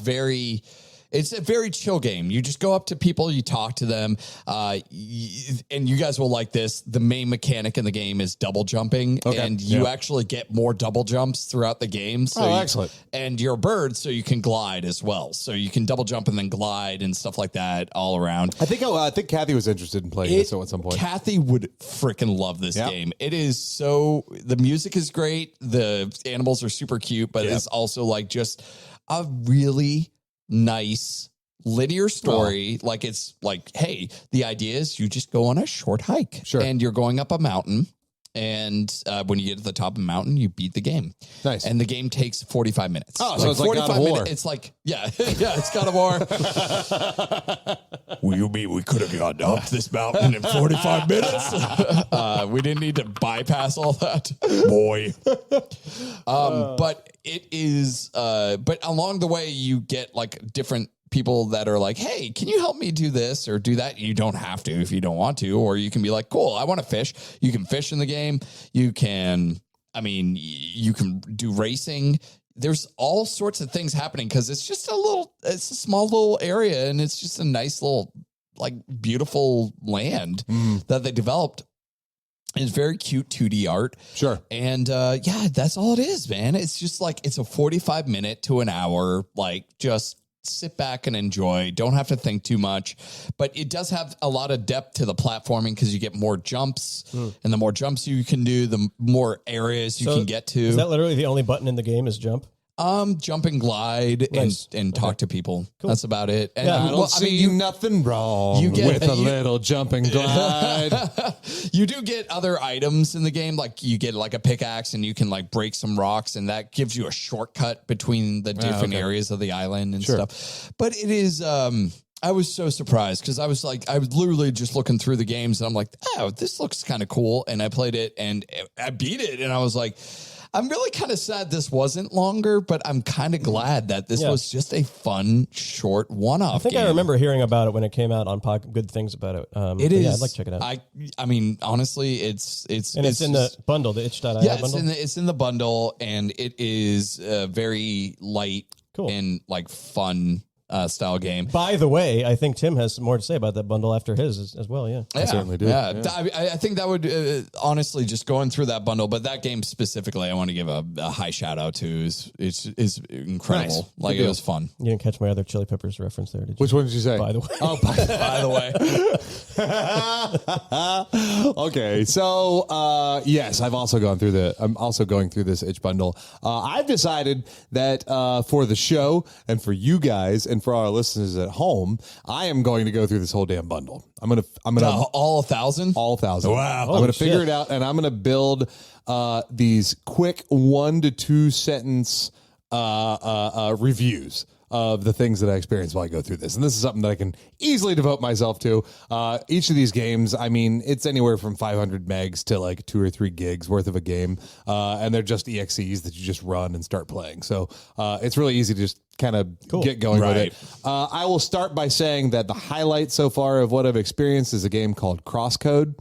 it's a very chill game. You just go up to people, you talk to them, and you guys will like this. The main mechanic in the game is double jumping, and you actually get more double jumps throughout the game. So excellent. And you're a bird, so you can glide as well. So you can double jump and then glide and stuff like that all around. I think Kathy was interested in playing this at some point. Kathy would freaking love this game. It is the music is great. The animals are super cute, but it's also like just a really nice linear story. Like it's like, hey, the idea is you just go on a short hike and you're going up a mountain. And when you get to the top of the mountain, you beat the game. Nice. And the game takes 45 minutes. Oh, so it's like God of War. It's like, it's God of War. Well, you mean we could have gotten up this mountain in 45 minutes? We didn't need to bypass all that, boy. But it is, but along the way, you get like different people that are like, hey, can you help me do this or do that? You don't have to if you don't want to, or you can be like, cool, I want to fish. You can fish in the game. You can do racing. There's all sorts of things happening because it's a small little area, and it's just a nice little, like, beautiful land that they developed. It's very cute 2D art. Sure. And that's all it is, man. It's just like, it's a 45-minute to an hour, like, just sit back and enjoy. Don't have to think too much, but it does have a lot of depth to the platforming because you get more jumps, and the more jumps you can do, the more areas you can get to. Is that literally the only button in the game is jump? Jump and glide and talk to people. Cool. That's about it. And I don't see nothing wrong with a little jump and glide. You do get other items in the game. Like you get like a pickaxe and you can like break some rocks, and that gives you a shortcut between the different areas of the island and stuff. But it is, I was so surprised because I was literally just looking through the games and I'm like, oh, this looks kind of cool. And I played it and I beat it. And I was like, I'm really kind of sad this wasn't longer, but I'm kind of glad that this was just a fun, short one-off. I think game. I remember hearing about it when it came out on good things about it. It is. Yeah, I'd like to check it out. I mean, honestly, it's in the bundle, the itch.io bundle. It's in the bundle, and it is very light and like fun style game. By the way, I think Tim has some more to say about that bundle after his as well. Yeah, I certainly do. Yeah. I think that would honestly just going through that bundle, but that game specifically, I want to give a high shout out to. Is incredible. Nice. Like it was fun. You didn't catch my other Chili Peppers reference there, did you? Which one did you say? By the way. Oh, by the way. Okay, so yes, I'm also going through this itch bundle. I've decided that for the show and for you guys and for our listeners at home, I am going to go through this whole damn bundle. I'm gonna all 1,000. All 1,000. Wow. I'm gonna figure it out, and I'm gonna build these quick 1 to 2 sentence reviews of the things that I experience while I go through this. And this is something that I can easily devote myself to. Each of these games, I mean, it's anywhere from 500 megs to like 2 or 3 gigs worth of a game. And they're just EXEs that you just run and start playing. So it's really easy to just kind of get going with it. I will start by saying that the highlight so far of what I've experienced is a game called Crosscode.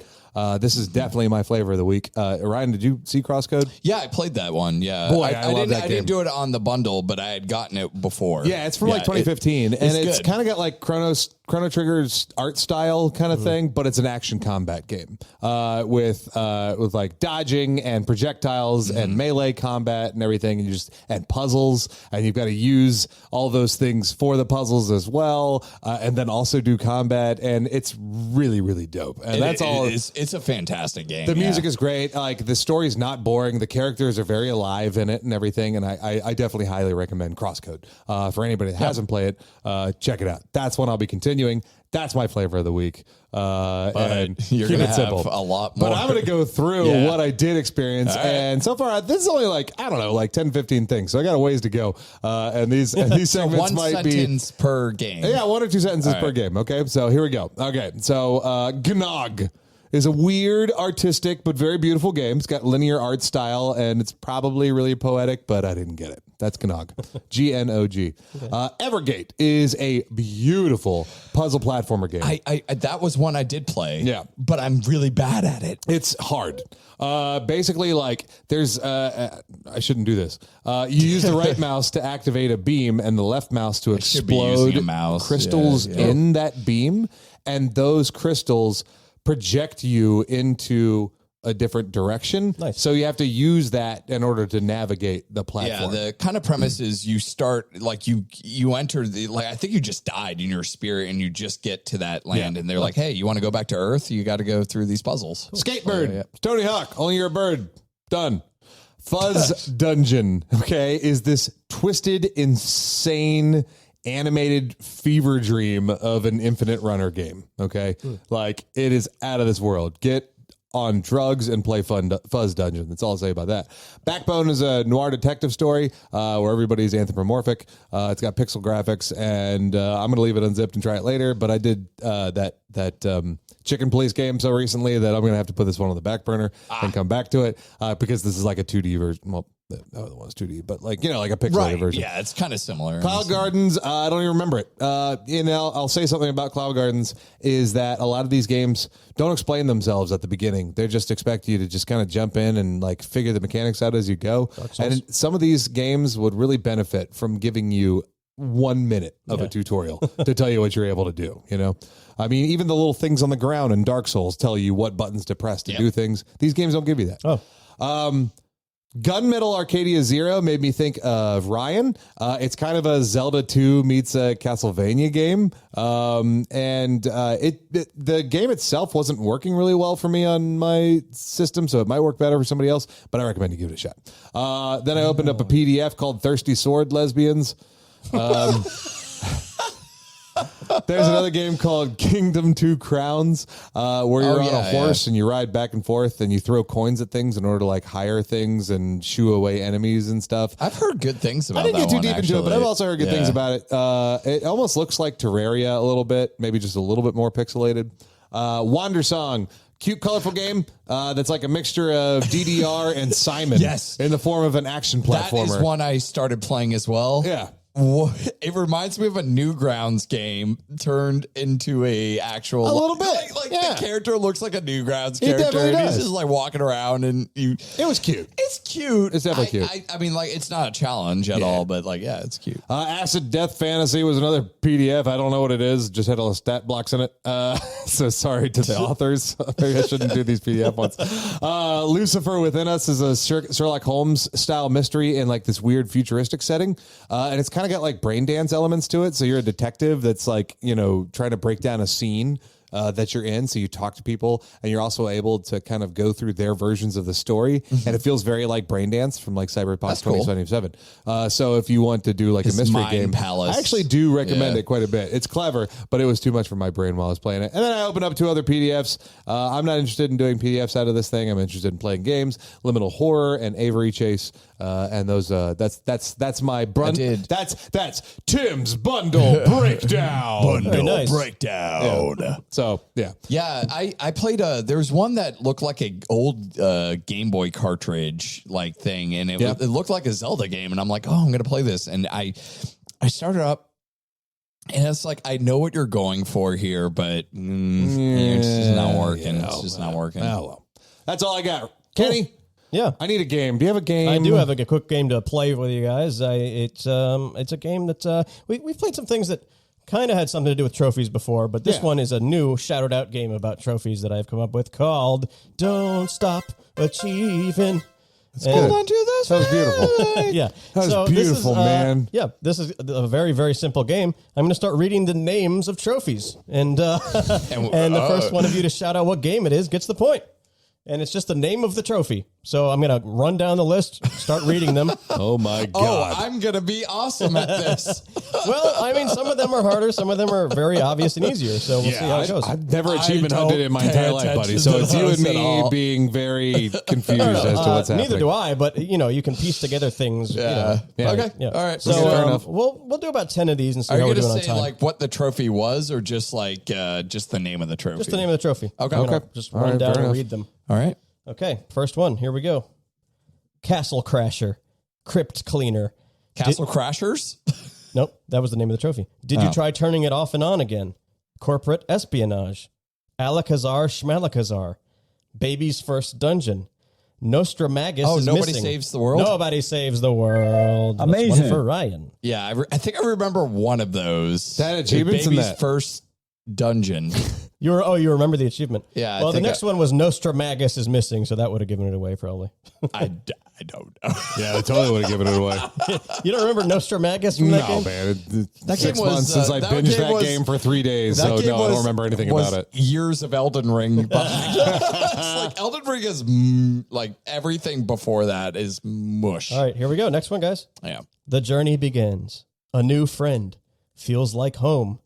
This is definitely my flavor of the week. Ryan, did you see Crosscode? Yeah, I played that one. Yeah, boy, I love that game. I didn't do it on the bundle, but I had gotten it before. Yeah, it's from like 2015, and it's kind of got like Chrono Trigger's art style kind of thing, but it's an action combat game with like dodging and projectiles and melee combat and everything, and puzzles, and you've got to use all those things for the puzzles as well, and then also do combat, and it's really, really dope. And It's a fantastic game. The music is great. Like the story's not boring. The characters are very alive in it and everything. And I definitely highly recommend Crosscode for anybody that hasn't played it. Check it out. That's one I'll be continuing. That's my flavor of the week. And you're keep gonna it simple. have a lot more. But I'm going to go through what I did experience. Right. And so far, this is only like, I don't know, like 10, 15 things. So I got a ways to go. And these segments one might be sentence per game. Yeah, 1 or 2 sentences per game. Okay. So here we go. Okay. So Gnog is a weird, artistic, but very beautiful game. It's got linear art style, and it's probably really poetic, but I didn't get it. That's Gnog. G-N-O-G. Okay. Evergate is a beautiful puzzle platformer game. I that was one I did play. Yeah. But I'm really bad at it. It's hard. Basically, like, there's... I shouldn't do this. You use the right mouse to activate a beam, and the left mouse to explode crystals in that beam, and those crystals project you into a different direction. Nice. So you have to use that in order to navigate the platform. Yeah, the kind of premise is you start, like you enter the, like, I think you just died in your spirit and you just get to that land and they're like, hey, you want to go back to Earth? You got to go through these puzzles. Skatebird. Tony Hawk, only you're a bird. Done. Fuzz Dungeon, okay, is this twisted, insane animated fever dream of an infinite runner game. Okay. Like it is out of this world. Get on drugs and play Fuzz Dungeon. That's all I'll say about that. Backbone is a noir detective story where everybody's anthropomorphic. It's got pixel graphics, and I'm going to leave it unzipped and try it later. But I did that Chicken Police game so recently that I'm going to have to put this one on the back burner and come back to it because this is like a 2D version. Well, the other one's 2D, but like, you know, like a pixelated version. Yeah, it's kind of similar. Cloud Gardens, I don't even remember it. I'll say something about Cloud Gardens is that a lot of these games don't explain themselves at the beginning. They just expect you to just kind of jump in and like figure the mechanics out as you go. And some of these games would really benefit from giving you 1 minute of a tutorial to tell you what you're able to do, you know? I mean, even the little things on the ground in Dark Souls tell you what buttons to press to do things. These games don't give you that. Gunmetal Arcadia Zero made me think of Ryan. It's kind of a Zelda 2 meets a Castlevania game. The game itself wasn't working really well for me on my system, so it might work better for somebody else, but I recommend you give it a shot. Then I opened up a PDF called Thirsty Sword Lesbians. There's another game called Kingdom 2 Crowns, where you're on a horse and you ride back and forth and you throw coins at things in order to like hire things and shoo away enemies and stuff. I've heard good things about it. I didn't get too deep into it, but I've also heard good things about it. It almost looks like Terraria a little bit, maybe just a little bit more pixelated. Wander Song, cute, colorful game that's like a mixture of DDR and Simon. Yes. In the form of an action platformer. That is one I started playing as well. Yeah. It reminds me of a Newgrounds game turned into a actual A little bit. Like Yeah. the character looks like a Newgrounds He character, definitely and he's does. just like walking around, and It was cute. it's cute. It's definitely cute. I mean, like it's not a challenge at all, but like it's cute. Acid Death Fantasy was another PDF. I don't know what it is. Just had all the stat blocks in it. So sorry to the authors. Maybe I shouldn't do these PDF ones. Lucifer Within Us is a Sherlock Holmes style mystery in like this weird futuristic setting. And it's kind of got like brain dance elements to it. So you're a detective that's like, trying to break down a scene that you're in. So you talk to people and you're also able to kind of go through their versions of the story. And it feels very like brain dance from like Cyberpunk 2077. So if you want to do like a mystery game, palace. I actually do recommend it quite a bit. It's clever, but it was too much for my brain while I was playing it. And then I opened up 2 other PDFs. I'm not interested in doing PDFs out of this thing. I'm interested in playing games, Liminal Horror and Avery Chase. And those, that's my that's Tim's bundle breakdown. Very nice. Breakdown. Yeah. So Yeah, I played there was one that looked like a old Game Boy cartridge like thing, and it looked like a Zelda game, and I'm like, oh, I'm gonna play this, and I started up, and it's like I know what you're going for here, but it's just not working. It's just not working. Oh well, that's all I got. Kenny, Yeah. I need a game. Do you have a game? I do have a quick game to play with you guys. It's a game that we've played some things that kind of had something to do with trophies before, but this one is a new shouted out game about trophies that I've come up with called Don't Stop Achieving. Hold on to this. That was beautiful. Yeah. That was beautiful, man. Yeah, this is a very, very simple game. I'm going to start reading the names of trophies. And the first one of you to shout out what game it is gets the point. And it's just the name of the trophy. So I'm going to run down the list, start reading them. Oh, my God. Oh, I'm going to be awesome at this. Well, I mean, some of them are harder. Some of them are very obvious and easier. So we'll see how it goes. I've never achievement hunted in my entire life, buddy. So it's you and me being very confused as to what's happening. Neither do I, but, you can piece together things. Yeah. Okay. Yeah. All right. So fair enough. we'll do about 10 of these and see Are how you we're going doing to on say time. like what the trophy was, or just like just the name of the trophy? Just the name of the trophy. Okay. Okay. Just All run right, down fair and enough. read them. All right. Okay, first one. Here we go. Castle Crasher, Crypt Cleaner. Castle Crashers. Nope, that was the name of the trophy. Did you try turning it off and on again? Corporate Espionage. Alakazar Schmalakazar. Baby's First Dungeon. Nostramagus Oh, is Nobody missing. Saves the World? Nobody Saves the World. That's Amazing. one for Ryan. Yeah, I think I remember one of those. That achievement's in Baby's that. First Dungeon. You remember the achievement. Yeah, I Well, the think next one was Nostramagus is missing, so that would have given it away probably. I don't know. Yeah, I totally would have given it away. You don't remember Nostramagus from that No, game? man. That 6 game was, months since I that binged game that was- game for 3 days, That so game no, I don't remember anything was about it. Years of Elden Ring behind. It's like Elden Ring is like everything before that is mush. All right, here we go. Next one, guys. Yeah. The journey begins. A new friend. Feels like home.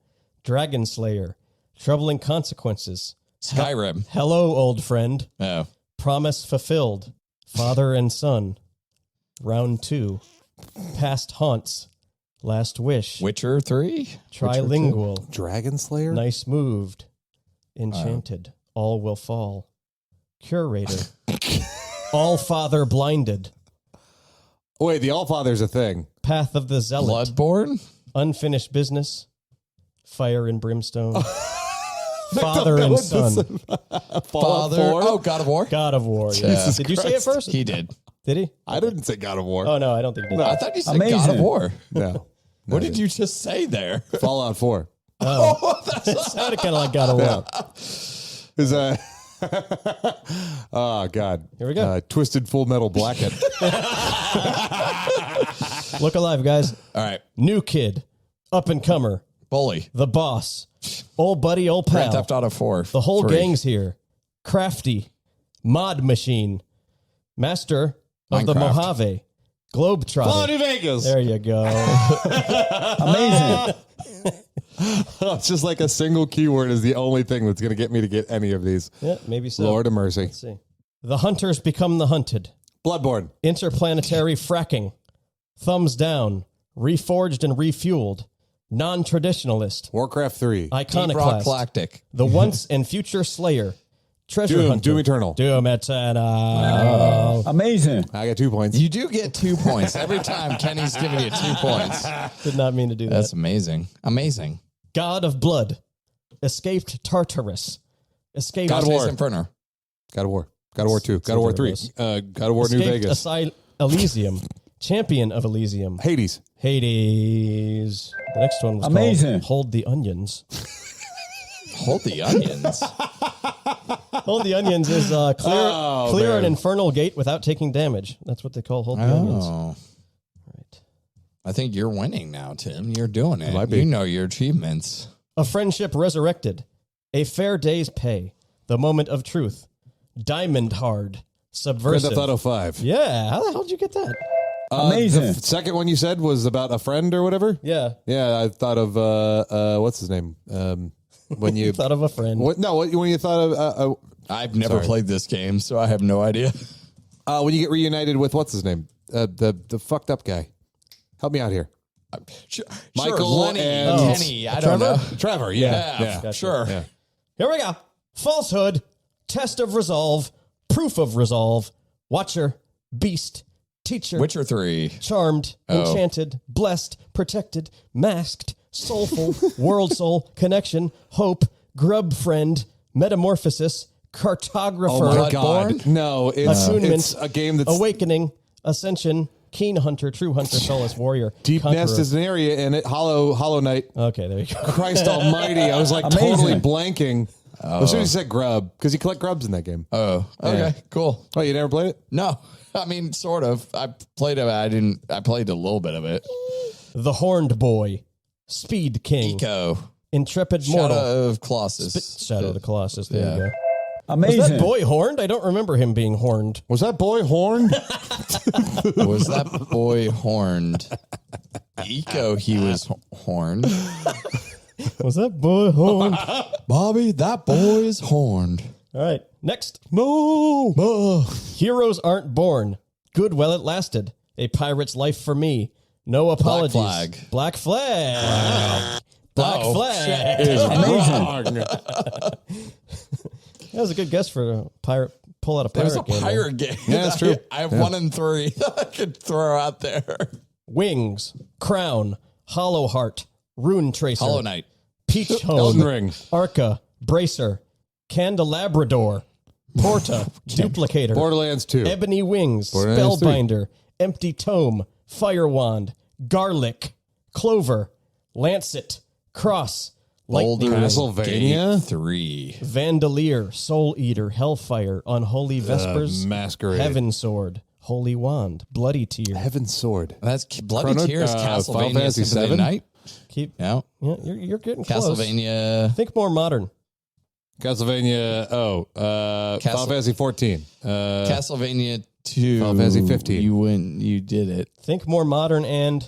Dragon Slayer. Troubling consequences. Skyrim. Hello, old friend. Yeah. Promise fulfilled. Father and son. Round 2. Past haunts. Last wish. Witcher 3. Trilingual. Dragon Slayer? Nice moved. Enchanted. All will fall. Curator. All father blinded. Wait, the Allfather's a thing. Path of the Zealot. Bloodborne. Unfinished business. Fire and brimstone. Father and son. Father. 4? Oh, God of War. God of War. Yeah. Jesus Did you say it Christ. first? He did. Did he? I didn't say God of War. Oh, no, I don't think he did. I thought you said Amazing. God of War. No. What did you just say there? Fallout 4. It sounded kind of like God of War. Is that... oh, God. Here we go. Twisted Full Metal Blacket. Look alive, guys. All right. New kid. Up and comer. Bully. The boss. Old buddy, old pal. Grand Theft Auto 4. The whole 3. gang's here. Crafty. Mod machine. Master of the Minecraft. Mojave. Globetrotter. Fallout New Vegas. There you go. Amazing. It's just like a single keyword is the only thing that's going to get me to get any of these. Yeah, maybe so. Lord of mercy. Let's see. The hunters become the hunted. Bloodborne. Interplanetary fracking. Thumbs down. Reforged and refueled. Non-traditionalist. Warcraft 3. Deep Rock Iconoclast. Galactic. The once and future slayer. Treasure Hunter. Doom Eternal. Doom Eternal. Amazing. I got 2 points. You do get 2 points every time. Kenny's giving you 2 points. Did not mean to do that. That's amazing. Amazing. God of Blood. Escaped Tartarus. Escaped God of War. Inferno. God of War. God of War 2. God of War 3. God of War New Escaped Vegas. Elysium. Champion of Elysium. Hades. Hades. The next one was Amazing. called Hold the Onions. Hold the onions. Hold the Onions is clear man. an infernal gate without taking damage. That's what they call Hold the Onions. Oh. Right. I think you're winning now, Tim. You're doing it. Might be. You know your achievements. A Friendship Resurrected. A Fair Day's Pay. The Moment of Truth. Diamond Hard. Grand Subversive. Theft Auto 5. Yeah. How the hell did you get that? Amazing. The second one you said was about a friend or whatever? Yeah. Yeah, I thought of, what's his name? When you Thought of a friend. when you thought of, I've never played this game, so I have no idea. when you get reunited with, what's his name? The fucked up guy. Help me out here. Michael Lenny, and Kenny, I don't know. Trevor, yeah. Sure. Yeah. Here we go. Falsehood. Test of Resolve. Proof of Resolve. Watcher. Beast. Teacher. Witcher 3. Charmed, enchanted, blessed, protected, masked, soulful, world soul, connection, hope, grub friend, metamorphosis, cartographer, Oh my God. No, attunement, it's a game that's awakening, ascension, keen hunter, true hunter, solace, warrior, Deep conqueror. Nest is an area in it. Hollow Knight. Okay, there you go. Christ almighty. I was like Amazing. totally blanking. As soon as you said grub, because you collect grubs in that game. Oh, okay, Yeah. cool. Oh, you never played it? No, I mean, sort of. I played it. I played a little bit of it. The Horned Boy, Speed King, Eco. Intrepid Mortal, Shadow of Colossus. Shadow of the Colossus. There Yeah. you go. Amazing. Was that boy horned? I don't remember him being horned. Was that boy horned? Was that boy horned? Eco, he was horned. Was that boy horned? Bobby, that boy is horned. All right, next. No. Heroes aren't born. Good while it lasted. A pirate's life for me. No apologies. Flag. Black flag. Black Oh, flag. Amazing. That was a good guess for a pirate. Pull out a There pirate was a game. pirate game. Yeah, that's true. I have 1 and 3 that I could throw out there. Wings. Crown. Hollow Heart. Rune Tracer. Hollow Knight. Peach Home. Elden Ring. Arca. Bracer. Candelabrador. Porta. Duplicator. Borderlands 2. Ebony Wings, Borderlands 3. Spellbinder, Empty Tome, Firewand, Garlic, Clover, Lancet, Cross, Lightning Ring, Castlevania? Gate 3. Vandalier, Soul Eater, Hellfire, Unholy Vespers, Masquerade. Heaven Sword, Holy Wand, Bloody Tear. Heaven's Sword. That's Bloody Chrono- Tears, Final Castlevania, Fantasy Symphony of the 7? Night. Keep, Yeah. yeah, you're getting close. Castlevania. Think more modern. Castlevania. Final Fantasy 14. Castlevania 2. Final Fantasy 15. You win. You did it. Think more modern and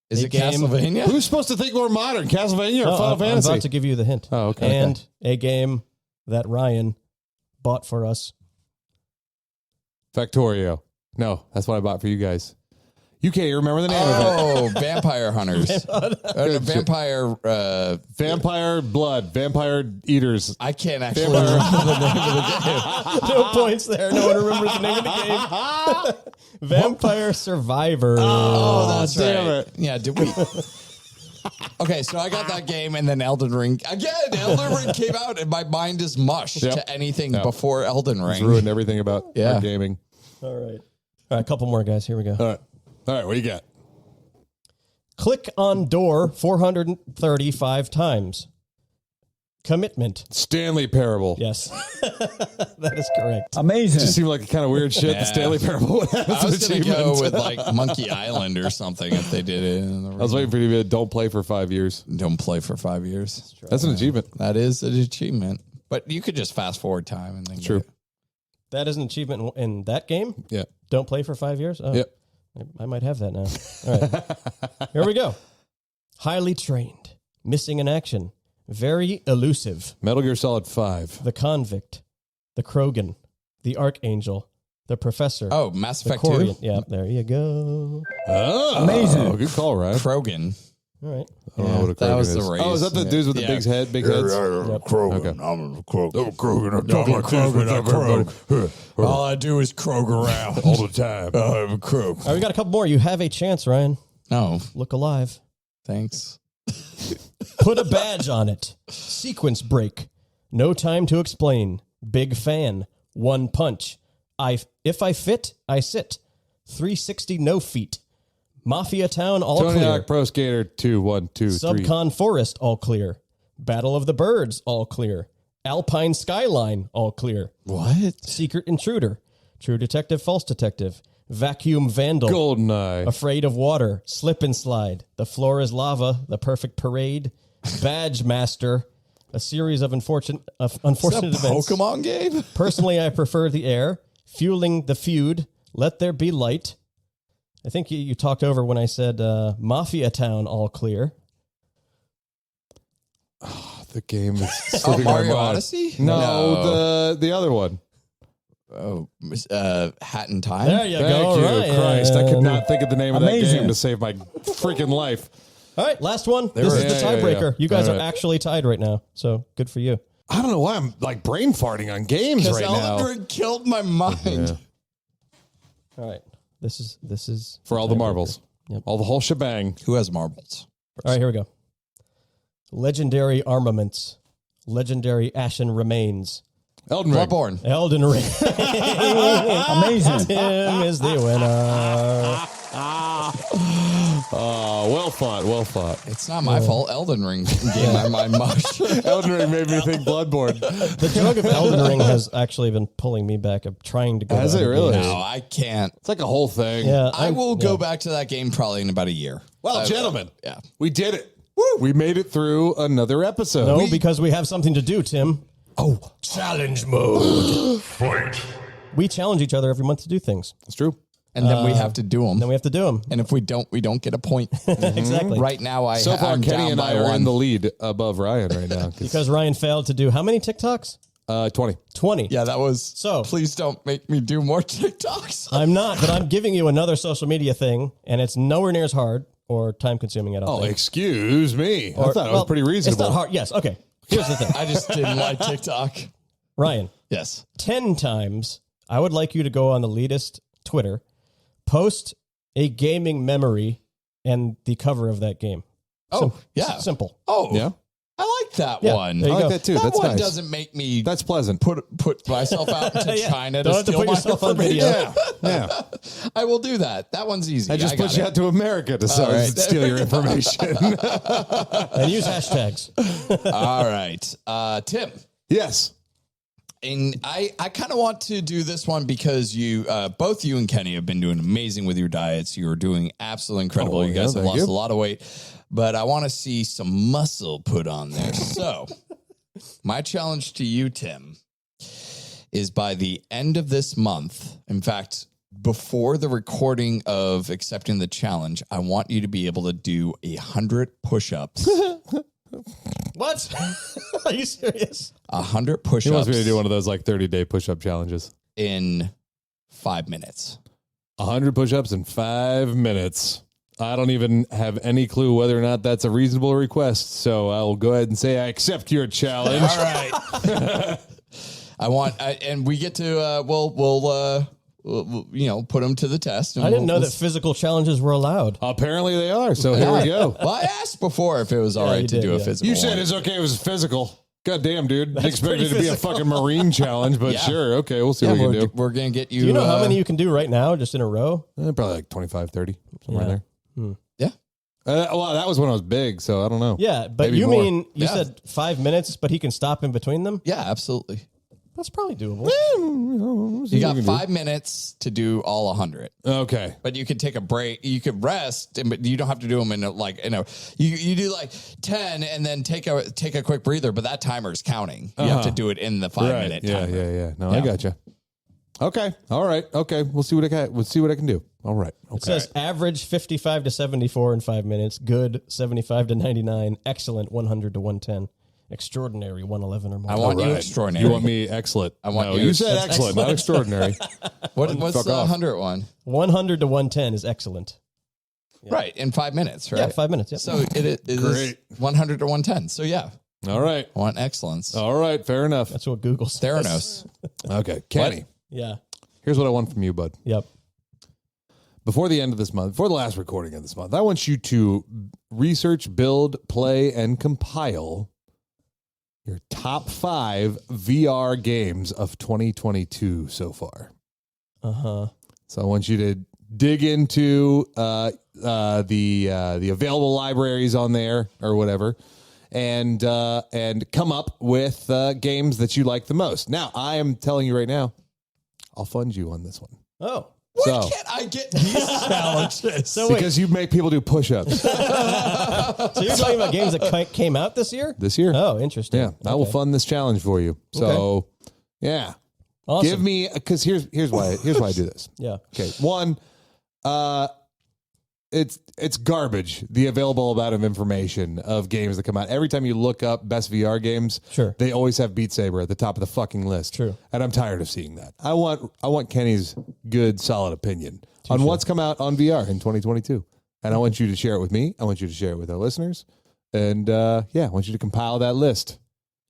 Is a it game. Castlevania? Who's supposed to think more modern? Castlevania or No, Final I'm Fantasy? about to give you the hint. Oh, okay. And a game that Ryan bought for us. Factorio. No, that's what I bought for you guys. You can't even remember the name of it. Oh, Vampire Hunters. Vampire. Vampire Blood. Vampire Eaters. I can't actually remember the name of the game. No points there. No one remembers the name of the game. Vampire Survivor. Oh, that's damn right. it. Yeah, did we? Okay, so I got that game and then Elden Ring. Again, Elden Ring came out and my mind is mush Yep. to anything Yep. before Elden It's Ring. ruined everything about Yeah. our gaming. All right. All right, a couple more, guys. Here we go. All right, what do you got? Click on door 435 times. Commitment. Stanley Parable. Yes. That is correct. Amazing. Just seemed like kind of weird shit. Yeah. The Stanley Parable would have I as an was going to go achievement. with like Monkey Island or something if they did it. I was waiting for you to don't play for 5 years. Don't play for 5 years. That's an achievement. That is an achievement. But you could just fast forward time and then True. get it. That is an achievement in that game? Yeah. Don't play for 5 years? Oh, Yep. I might have that now. All right. Here we go. Highly trained. Missing in action. Very elusive. Metal Gear Solid 5. The Convict. The Krogan. The Archangel. The Professor. Oh, Mass the Effect 2? Corian. Yeah, there you go. Oh, Amazing. Good call, Ryan. Krogan. All right. I don't know what a that Krogan was is. the race. Oh, is that the dudes with the big heads? Krogan. Okay. I'm a Krogan. I'm Krogan. All I do is Krog around all the time. I'm a Krog. All right, we got a couple more. You have a chance, Ryan. No, Look alive. thanks. Put a badge on it. Sequence break. No time to explain. Big fan. One punch. If I fit, I sit. 360 no feet. Mafia Town all Tony clear. Hawk Pro Skater 2, 1, 2, 3. Subcon Forest all clear. Battle of the Birds all clear. Alpine Skyline all clear. What? Secret Intruder. True Detective, False Detective. Vacuum Vandal. GoldenEye. Afraid of Water. Slip and Slide. The Floor is Lava. The Perfect Parade. Badge Master. A series of unfortunate events. Pokemon game? Personally, I prefer the air. Fueling the feud. Let there be light. I think you talked over when I said Mafia Town all clear. The game is slipping my Mario mind. Odyssey? No, the other one. Oh, Hat in Time? There you Thank go. you, Ryan. Christ. I could not think of the name of that Amazing. game to save my freaking life. All right, last one. This is the Yeah, yeah, tiebreaker. yeah. You guys All are right. actually tied right now, so good for you. I don't know why I'm like brain farting on games Because right now. Elden Ring killed my mind. Yeah. All right, this is For all the tiebreaker. marbles. Yep. All the whole shebang. Who has marbles? All right, here we go. Legendary armaments. Legendary ashen remains. Elden Ring. Bloodborne. Elden Ring. Amazing. Tim is the winner. Oh, well fought, well fought. It's not my fault. Elden Ring gave my mind mush. Elden Ring made me think Bloodborne. The drug of Elden Ring has actually been pulling me back. I'm trying to go. Has to it other really? games. No, I can't. It's like a whole thing. Yeah, I will go back to that game probably in about a year. Well, gentlemen, Yeah. we did it. Woo. We made it through another episode. No, because we have something to do, Tim. Oh, Challenge mode. Fight. We challenge each other every month to do things. that's true. And then we have to do them. Then we have to do them. And if we don't get a point. Exactly. Right now, So far, I'm Kenny down and by I are one. in the lead above Ryan right now. Because Ryan failed to do how many TikToks? 20. 20. Yeah, that was. So- please don't make me do more TikToks. I'm not, but I'm giving you another social media thing, and it's nowhere near as hard or time consuming, I don't Oh, think. excuse me. I Or- thought it was well, pretty reasonable. It's not hard. Yes. Okay. Here's the thing. I just didn't like TikTok. Ryan, Yes. 10 times, I would like you to go on the Leetist Twitter, post a gaming memory and the cover of that game. Oh, yeah. Simple. Oh, Yeah. I like that Yeah, one. there you I like go. that too. That That's one nice. doesn't make me That's pleasant. put myself out into Yeah. China Don't to have to steal put my yourself on information. video. Yeah. I will do that. That one's easy. I just got put you it. out to America to right. steal your information. And use hashtags. All right. Tim. Yes. And I kind of want to do this one because you, both you and Kenny have been doing amazing with your diets. You're doing absolutely incredible. Oh, you guys yeah, have thank lost you. a lot of weight, but I want to see some muscle put on there. So my challenge to you, Tim, is by the end of this month, in fact, before the recording of accepting the challenge, I want you to be able to do 100 push-ups. What? Are you serious? 100 He push-ups wants me to do one of those like 30-day push-up challenges. in 5 minutes. 100 push-ups in 5 minutes. I don't even have any clue whether or not that's a reasonable request, so I'll go ahead and say I accept your challenge. All right. And we get to, we'll put them to the test. And I didn't know we'll that physical challenges were allowed. Apparently they are, so here we go. Well, I asked before if it was all Yeah, right you to did, do a yeah. physical You said one. it's okay, it was physical. God damn, dude. I expected pretty it to be a physical. fucking marine challenge, but Yeah. sure. Okay, we'll see what we we're, can do. we're going to get you. Do you know how many you can do right now, just in a row? Probably like 25, 30, somewhere Yeah. there. Yeah. Well, that was when I was big, so I don't know. Yeah, but Maybe you more. mean you Yeah. said 5 minutes, but he can stop in between them? Yeah, absolutely. That's probably doable. You got 5 minutes to do all 100. Okay. But you could take a break. You could rest, but you don't have to do them in you do like 10 and then take a quick breather. But that timer is counting. You have to do it in the 5 minute Yeah, timer. yeah. No, I gotcha. Okay. All right. Okay. We'll see what I can do. All right. Okay. It says average 55 to 74 in 5 minutes, good 75 to 99, excellent 100 to 110, extraordinary 111 or more. I want you Right. extraordinary. You want me excellent? I want no, you- you said that's excellent, not extraordinary. What's Fuck the off. 100 one? 100 to 110 is excellent. Right, in 5 minutes, right? Yeah, 5 minutes. Yeah. So it is 100 to 110. So yeah. All right. I want excellence. All right. Fair enough. That's what Google says. Theranos. Okay. Kenny, Yeah. here's what I want from you, bud. Yep. Before the end of this month, before the last recording of this month, I want you to research, build, play, and compile your top 5 VR games of 2022 so far. Uh-huh. So I want you to dig into the available libraries on there or whatever, and come up with games that you like the most. Now, I am telling you right now, I'll fund you on this one. Oh. Why can't I get these challenges? So Because you make people do push-ups. So you're talking about games that came out this year? This year. Oh, interesting. Yeah, I will fund this challenge for you. So, yeah. Awesome. Give me, because here's why I do this. Yeah. Okay. One, it's garbage, the available amount of information of games that come out. Every time you look up best VR games, Sure. they always have Beat Saber at the top of the fucking list. True. And I'm tired of seeing that. I want Kenny's good, solid opinion on what's come out on VR in 2022. And I want you to share it with me. I want you to share it with our listeners. And I want you to compile that list.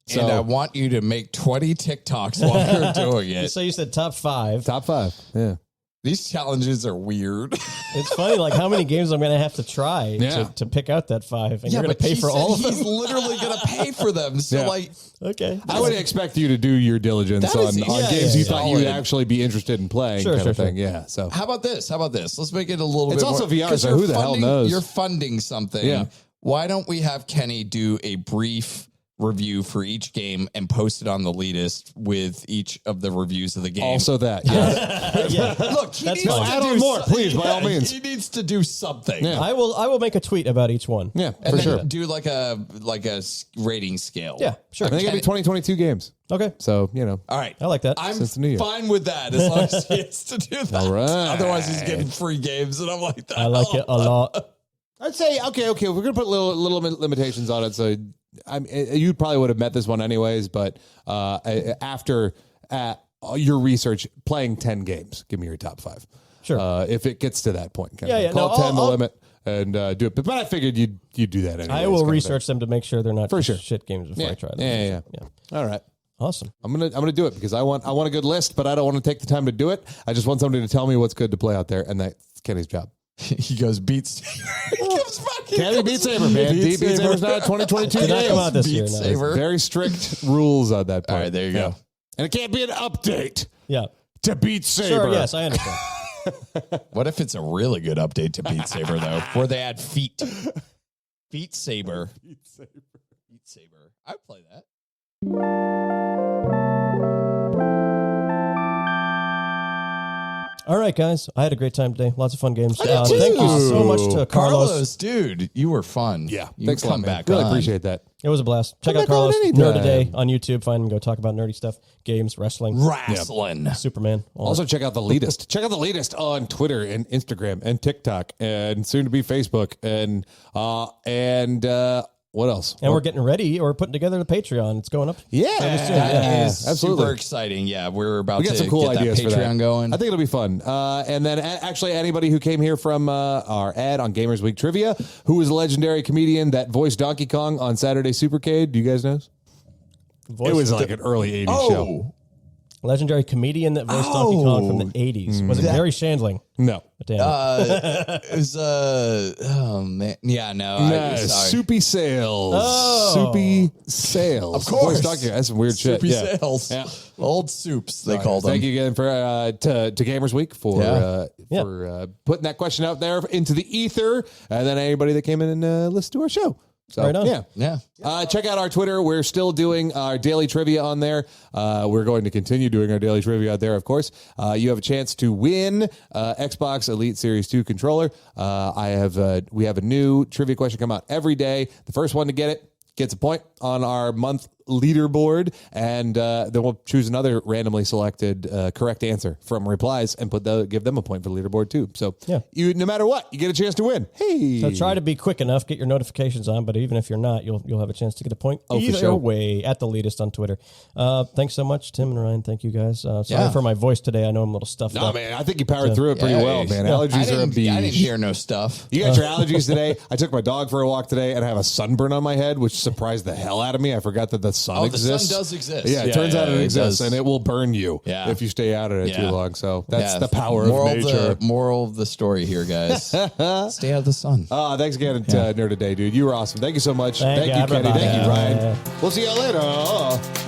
So, And I want you to make 20 TikToks while you're doing it. So you said top 5. top 5. Yeah. These challenges are weird. It's funny, like how many games I'm going to have to try Yeah. to pick out that 5. And you're going to pay for all of them? He's literally going to pay for them. So, Yeah. Okay. I would expect you to do your diligence That is- on yeah, games yeah, you thought you'd solid. actually be interested in playing, Sure, kind of sure, thing. Yeah. So how about this? Let's make it a little It's bit also more, VR, 'cause so you're who the hell funding- knows? You're funding something. Yeah. Why don't we have Kenny do a brief review for each game and post it on the Leetist with each of the reviews of the game? also that. Yeah. Yeah. Look, he needs fine. to Add do on more, some- please, by all means. He needs to do something. Yeah. I will make a tweet about each one. Yeah, And for then sure. do like a rating scale. Yeah, sure. I think it'll be 2022 games. Okay. So, All right. I like that. I'm Since the new year. fine with that as long as he has to do that. All right. Otherwise, he's getting free games, and I'm like, I like it a lot. I'd say, okay, we're going to put little limitations on it. So you probably would have met this one anyways, but after your research, playing 10 games, give me your top 5. Sure. If it gets to that point. Yeah, yeah. Call No, 10 the I'll- limit and do it. But I figured you'd do that anyways. I will research them to make sure they're not For just sure. shit games before I try them. Yeah. All right. Awesome. I'm gonna do it because I want a good list, but I don't want to take the time to do it. I just want somebody to tell me what's good to play out there, and that's Kenny's job. He goes Beat Kenny Beat Saber, man. Beat Saber's not a 2022 Did not game. come out this Beat year. No. Saber. Very strict rules on that part. All right, there you go. And it can't be an update Yeah. to Beat Saber. Sure. Yes, I understand. What if it's a really good update to Beat Saber though, where they add feet? Beat Saber. Beat Saber. I'd play that. All right, guys. I had a great time today. Lots of fun games. I did too. Thank you so much to Carlos. Dude, you were fun. Yeah. You Thanks a lot, come man. back Really on. appreciate that. It was a blast. Check Come out back on Carlos. anytime. Nerd Today on YouTube. Find him. Go talk about nerdy stuff, games, wrestling, Wrestling. Superman. All Also, check out the Leetist. Check out the Leetist on Twitter and Instagram and TikTok and soon to be Facebook and what else? And we're getting ready. We're putting together the Patreon. It's going up. Yeah, That is absolutely. super exciting. Yeah, we're about We got to some cool get ideas that for Patreon that. going. I think it'll be fun. And then actually anybody who came here from our ad on Gamers Week Trivia, who was a legendary comedian that voiced Donkey Kong on Saturday Supercade. Do you guys know? It was like an early 80s show. Legendary comedian that voiced Donkey Kong from the 80s. Was it Gary Shandling? No. Damn. It was oh man, yeah, no, I'm sorry. Soupy Sales. Oh. Soupy Sales. Of course. Voiced Donkey Kong. That's some weird Soupy shit. Yeah. Sales, Yeah. old soups they called them. Thank you again for to Gamers Week for putting that question out there into the ether, and then anybody that came in and listened to our show. So, Right on. Yeah. check out our Twitter. We're still doing our daily trivia on there. We're going to continue doing our daily trivia out there, of course. You have a chance to win Xbox Elite Series 2 controller. We have a new trivia question come out every day. The first one to get it gets a point on our leaderboard, and then we'll choose another randomly selected correct answer from replies and give them a point for the leaderboard too. So no matter what, you get a chance to win. Hey, so try to be quick enough, get your notifications on, but even if you're not, you'll have a chance to get a point either way at the Leetist on Twitter. Thanks so much, Tim and Ryan. Thank you guys. Sorry for my voice today. I know I'm a little stuffed up. No, man, I think you powered through it pretty well, man. Allergies are a beast. I didn't hear no stuff. You got your allergies today. I took my dog for a walk today, and I have a sunburn on my head, which surprised the hell out of me. I forgot that the sun exists. The sun does exist. Yeah, it turns out it exists, and it will burn you if you stay out of it too long. So that's the power of nature. Moral of the story here, guys. Stay out of the sun. Thanks again, Nerd Today, dude. You were awesome. Thank you so much. Thank you, Kenny. Bye. Thank you, Ryan. We'll see you later.